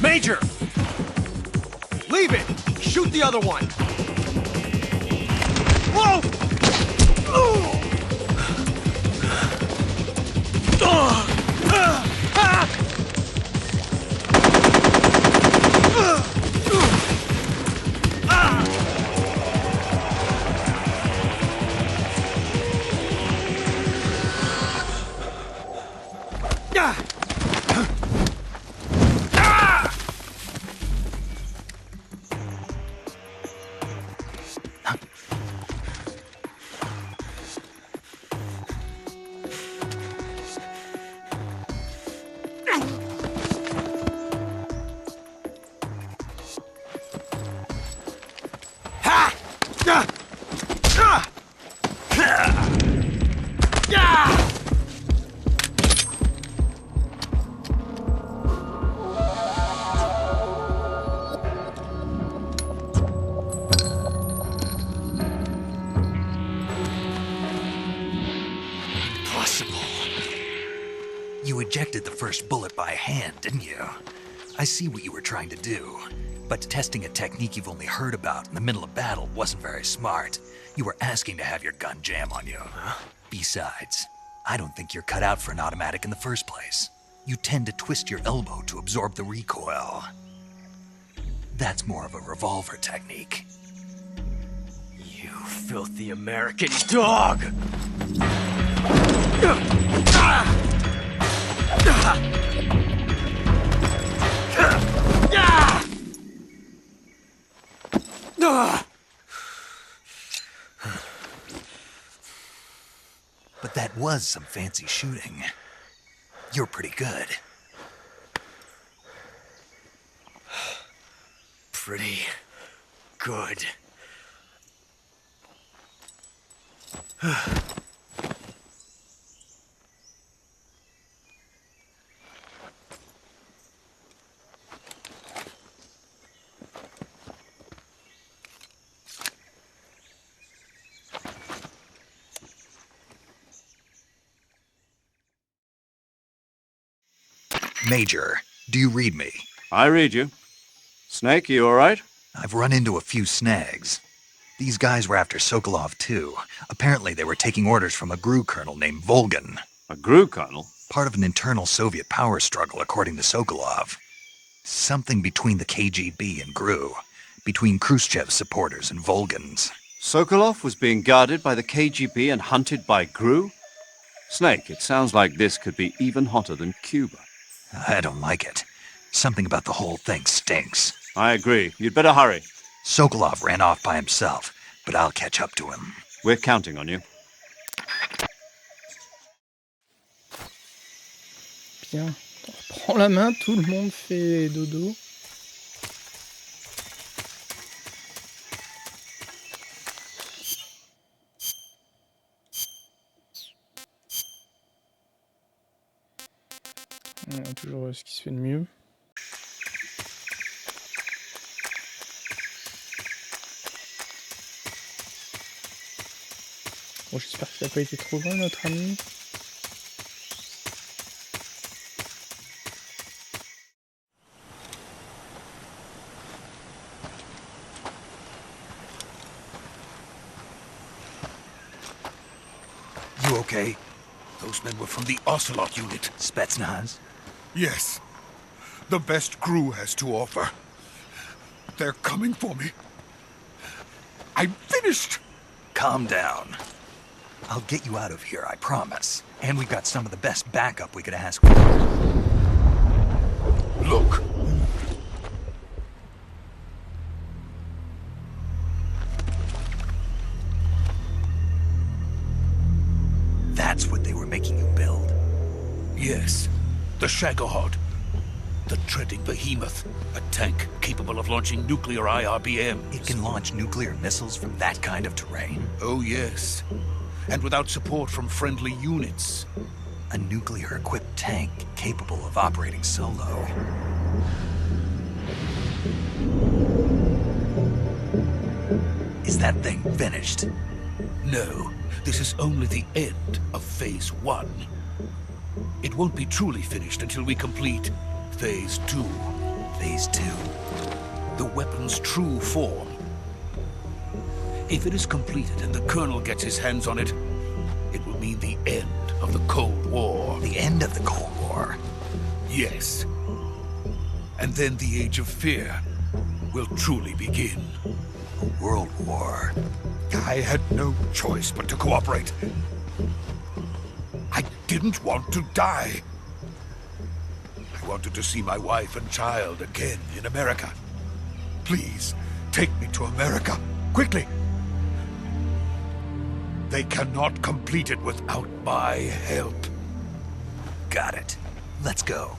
Major! Leave it! Shoot the other one! Whoa! You ejected the first bullet by hand, didn't you? I see what you were trying to do. But testing a technique you've only heard about in the middle of battle wasn't very smart. You were asking to have your gun jam on you. Besides, I don't think you're cut out for an automatic in the first place. You tend to twist your elbow to absorb the recoil. That's more of a revolver technique. You filthy American dog! But that was some fancy shooting. You're pretty good. Pretty good. Major, do you read me? I read you. Snake, you all right? I've run into a few snags. These guys were after Sokolov too. Apparently they were taking orders from a GRU colonel named Volgan. A GRU colonel? Part of an internal Soviet power struggle, according to Sokolov. Something between the KGB and GRU. Between Khrushchev's supporters and Volgan's. Sokolov was being guarded by the KGB and hunted by GRU? Snake, it sounds like this could be even hotter than Cuba. I don't like it. Something about the whole thing stinks. I agree. You'd better hurry. Sokolov ran off by himself, but I'll catch up to him. We're counting on you. Bien. On reprend la main, tout le monde fait dodo. On a toujours ce qui se fait de mieux. Bon, j'espère qu'il n'a pas été trop loin, notre ami. You okay? Those men were from the Ocelot unit. Spetsnaz? Yes. The best GRU has to offer. They're coming for me. I'm finished! Calm down. I'll get you out of here, I promise. And we've got some of the best backup we could ask for. Look. That's what they were making you build? Yes. The Shagohod. The treading behemoth. A tank capable of launching nuclear IRBMs. It can launch nuclear missiles from that kind of terrain? Oh, yes. And without support from friendly units. A nuclear-equipped tank capable of operating solo. Is that thing finished? No, this is only the end of Phase 1. It won't be truly finished until we complete Phase 2. Phase 2? The weapon's true form. If it is completed and the Colonel gets his hands on it, it will mean the end of the Cold War. The end of the Cold War? Yes. And then the Age of Fear will truly begin. A world war. I had no choice but to cooperate. I didn't want to die. I wanted to see my wife and child again in America. Please, take me to America, quickly. They cannot complete it without my help. Got it. Let's go.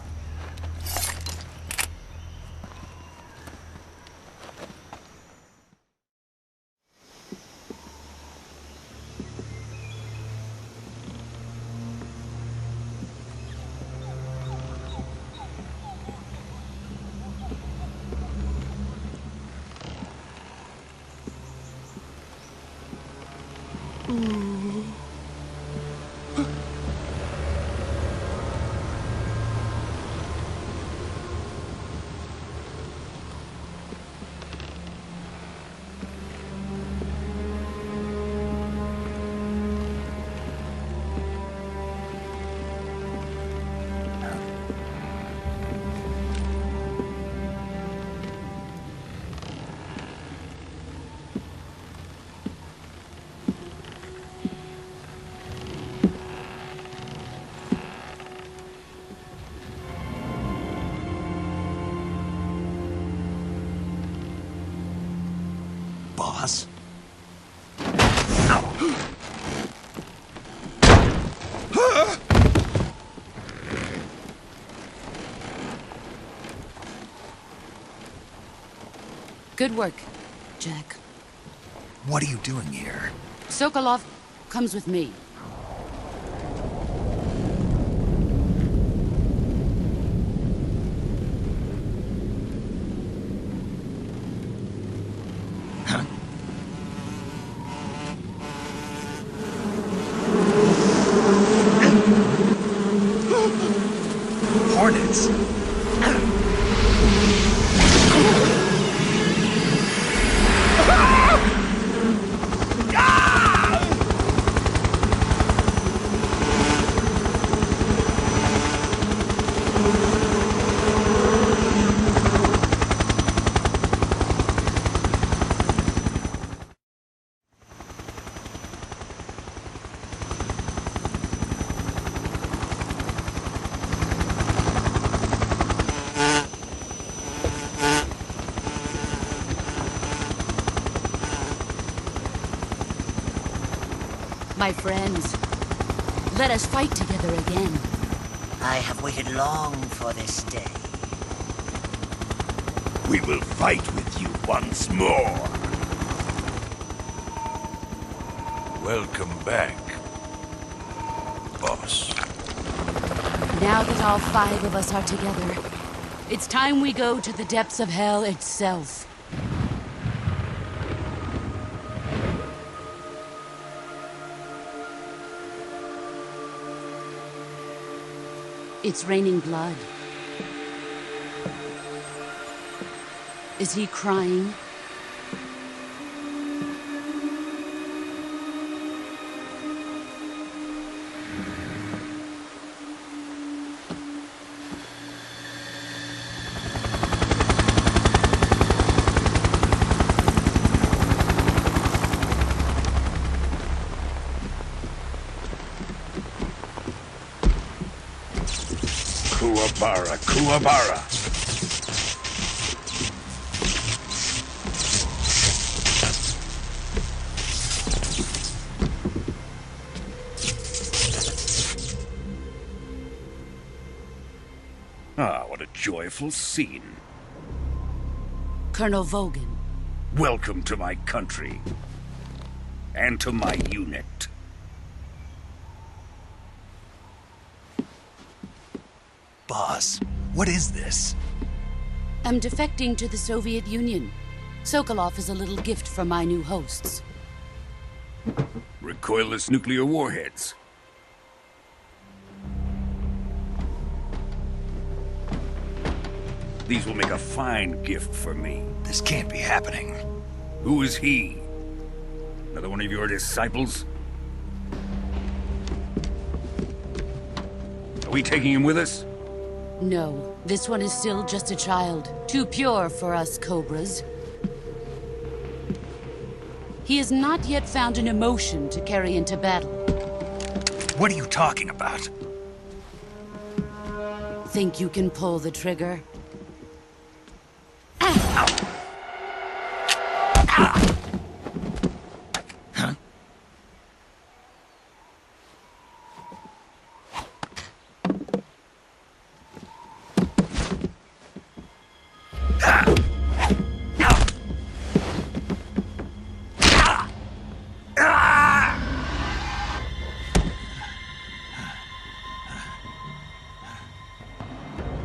Boss? Good work, Jack. What are you doing here? Sokolov comes with me. Hornets? My friends, let us fight together again. I have waited long for this day. We will fight with you once more. Welcome back, boss. Now that all 5 of us are together, it's time we go to the depths of hell itself. It's raining blood. Is he crying? Kuwabara, Kuwabara. Ah, what a joyful scene. Colonel Vogan. Welcome to my country. And to my unit. Boss, what is this? I'm defecting to the Soviet Union. Sokolov is a little gift from my new hosts. Recoilless nuclear warheads. These will make a fine gift for me. This can't be happening. Who is he? Another one of your disciples? Are we taking him with us? No, this one is still just a child. Too pure for us Cobras. He has not yet found an emotion to carry into battle. What are you talking about? Think you can pull the trigger?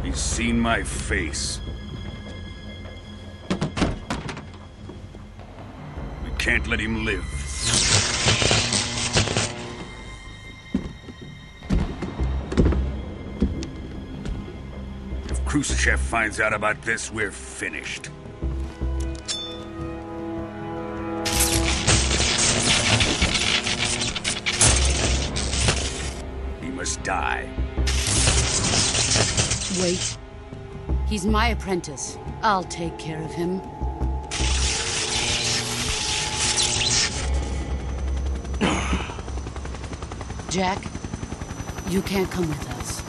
He's seen my face. We can't let him live. If Khrushchev finds out about this, we're finished. He must die. Wait. He's my apprentice. I'll take care of him. Jack, you can't come with us.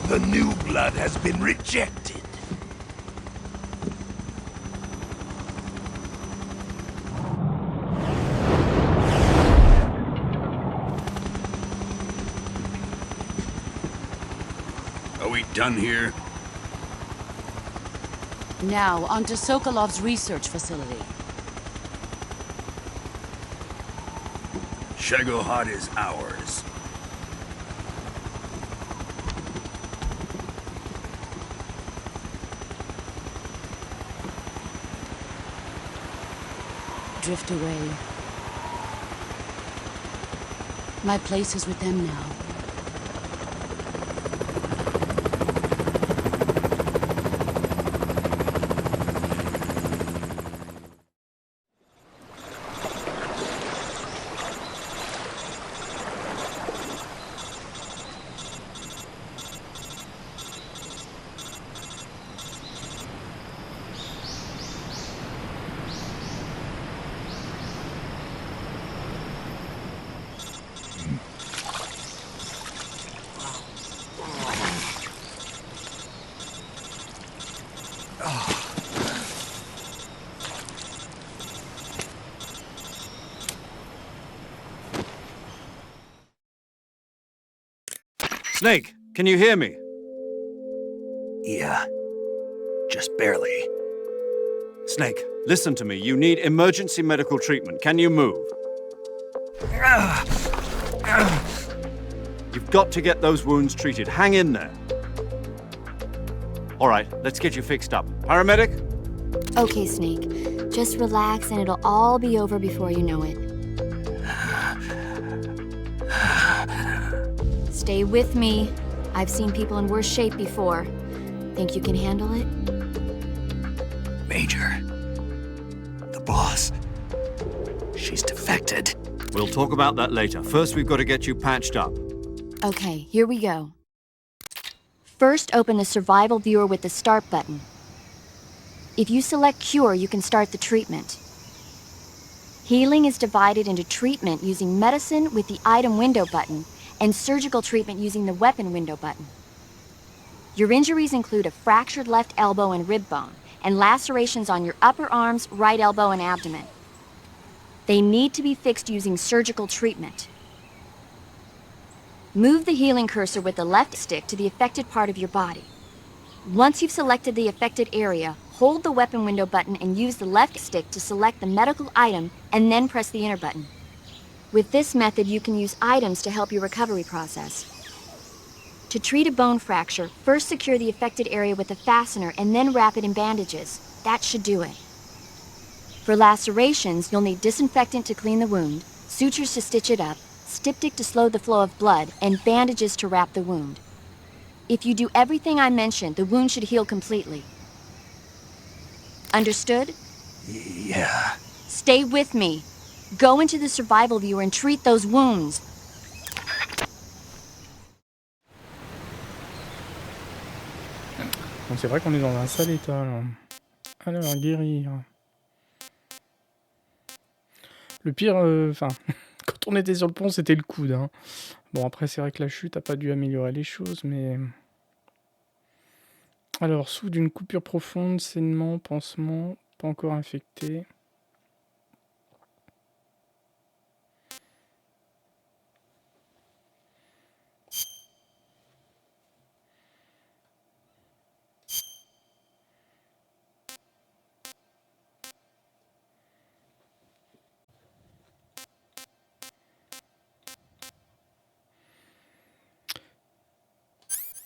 The new blood has been rejected. Are we done here? Now, onto Sokolov's research facility. Shagohod is ours. Drift away. My place is with them now. Snake, can you hear me? Yeah. Just barely. Snake, listen to me. You need emergency medical treatment. Can you move? You've got to get those wounds treated. Hang in there. All right, let's get you fixed up. Paramedic? Okay, Snake. Just relax and it'll all be over before you know it. Stay with me. I've seen people in worse shape before. Think you can handle it? Major. The boss. She's defected. We'll talk about that later. First, we've got to get you patched up. Okay, here we go. First, open the survival viewer with the start button. If you select Cure, you can start the treatment. Healing is divided into treatment using medicine with the item window button and surgical treatment using the weapon window button. Your injuries include a fractured left elbow and rib bone, and lacerations on your upper arms, right elbow, and abdomen. They need to be fixed using surgical treatment. Move the healing cursor with the left stick to the affected part of your body. Once you've selected the affected area, hold the weapon window button and use the left stick to select the medical item and then press the enter button. With this method, you can use items to help your recovery process. To treat a bone fracture, first secure the affected area with a fastener and then wrap it in bandages. That should do it. For lacerations, you'll need disinfectant to clean the wound, sutures to stitch it up, styptic to slow the flow of blood, and bandages to wrap the wound. If you do everything I mentioned, the wound should heal completely. Understood? Yeah. Stay with me. Go into the survival viewer and treat those wounds. Donc c'est vrai qu'on est dans un sale état là. Alors, guérir. Le pire, enfin, quand on était sur le pont, c'était le coude. Hein. Bon, après, c'est vrai que la chute a pas dû améliorer les choses, mais... Alors, sous d'une coupure profonde, saignement, pansement, pas encore infecté.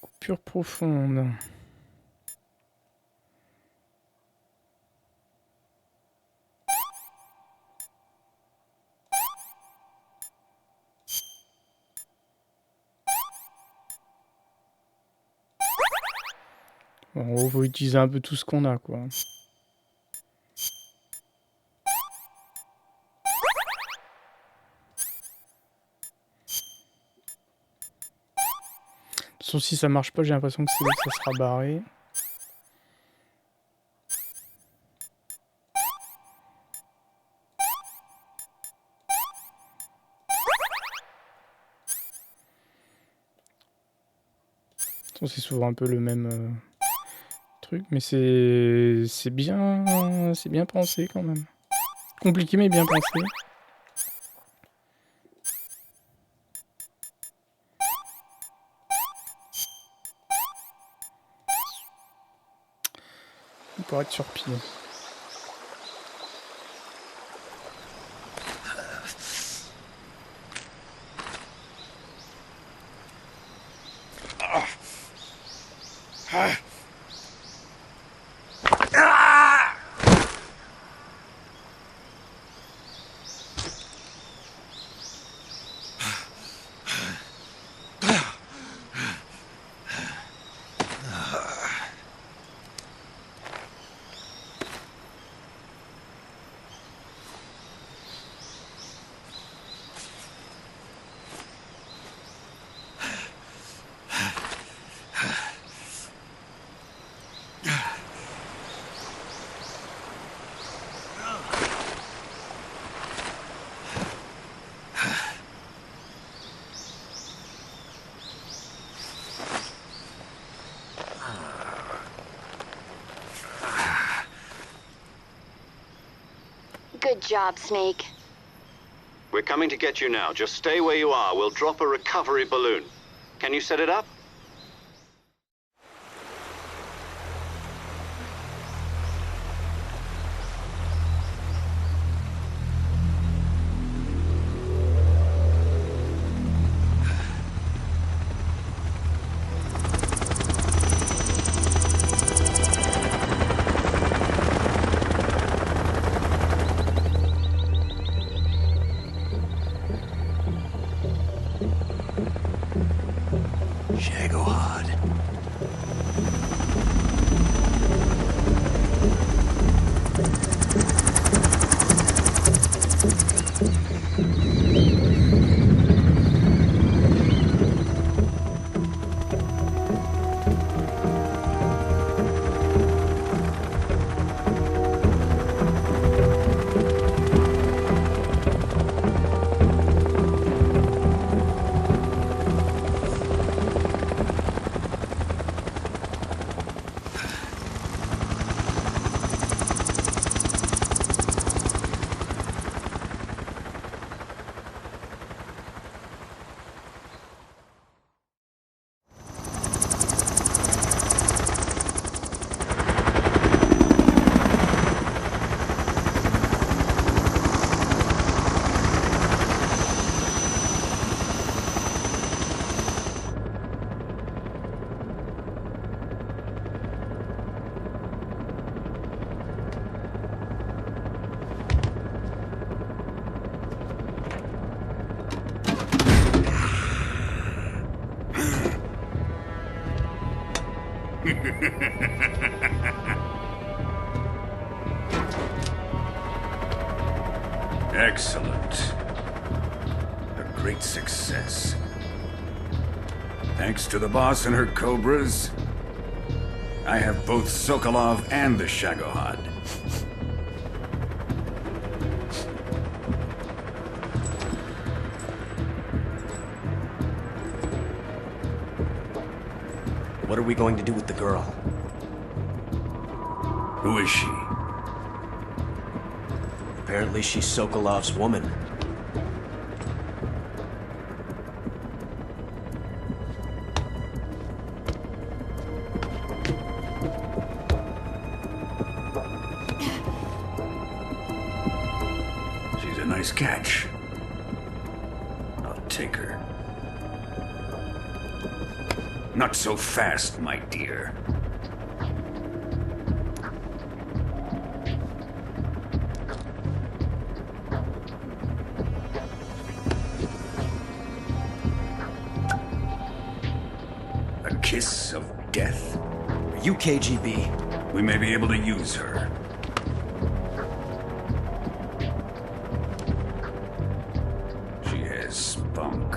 Coupure profonde. Bon, on va utiliser un peu tout ce qu'on a, quoi. De toute façon, si ça marche pas, j'ai l'impression que c'est là que ça sera barré. De toute façon, c'est souvent un peu le même truc, mais c'est bien pensé quand même. Compliqué mais bien pensé. On pourrait être sur pied. Good job, Snake. We're coming to get you now. Just stay where you are. We'll drop a recovery balloon. Can you set it up? Shit. Excellent. A great success. Thanks to the boss and her cobras, I have both Sokolov and the Shagohod. What are we going to do with the girl? Who is she? Apparently she's Sokolov's woman. She's a nice catch. I'll take her. Not so fast, my dear. A kiss of death? Are you KGB? We may be able to use her. She has spunk.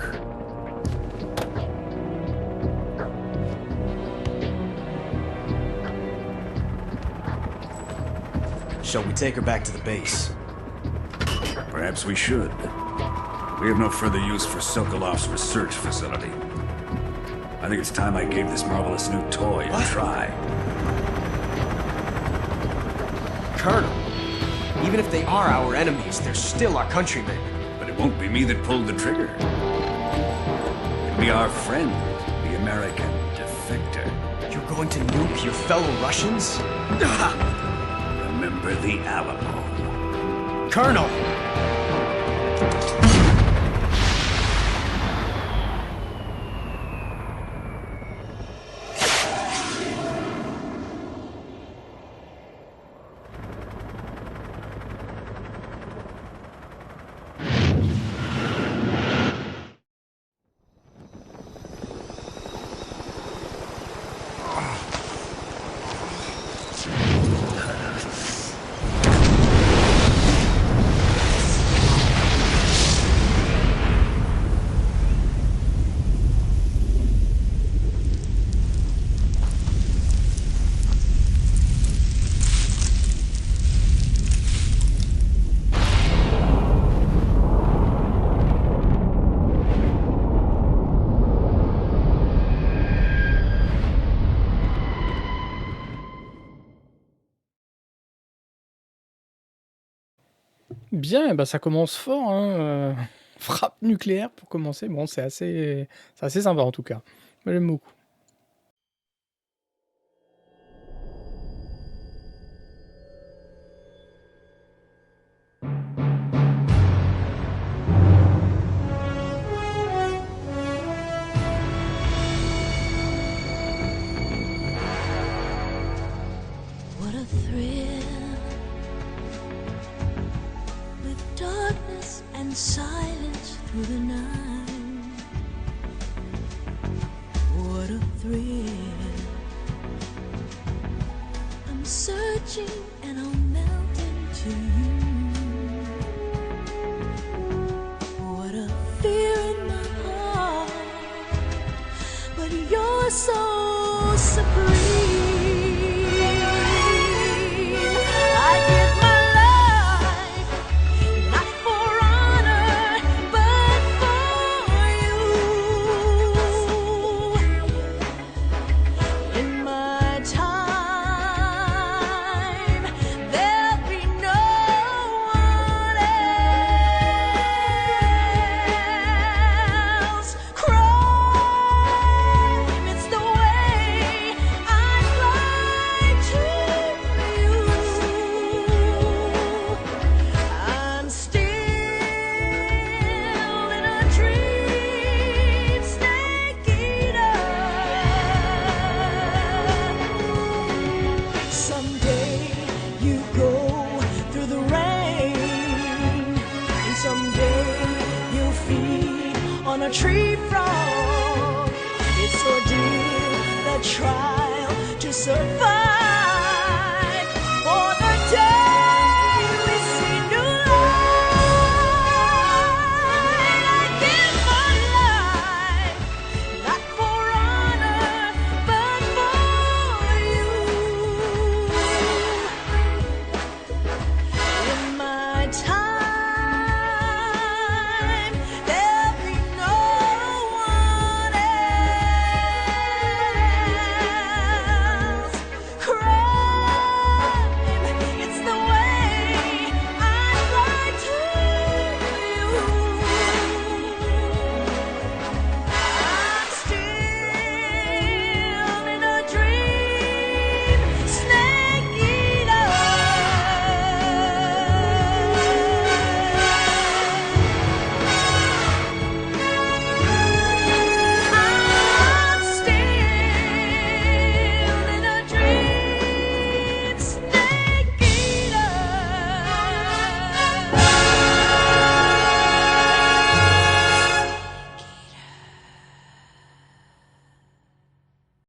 Shall we take her back to the base? Perhaps we should. We have no further use for Sokolov's research facility. I think it's time I gave this marvelous new toy a try. Colonel, even if they are our enemies, they're still our countrymen. But it won't be me that pulled the trigger. It'll be our friend, the American defector. You're going to nuke your fellow Russians? Remember the Alamo. Colonel! Bien, bah ça commence fort, hein, frappe nucléaire pour commencer. Bon, c'est assez sympa en tout cas. Moi, j'aime beaucoup. What a thrill, with darkness and silence through the night. What a thrill, I'm searching and I'll melt into you. What a fear in my heart, but you're so supreme. On a tree frog, it's ordeal, the trial to survive.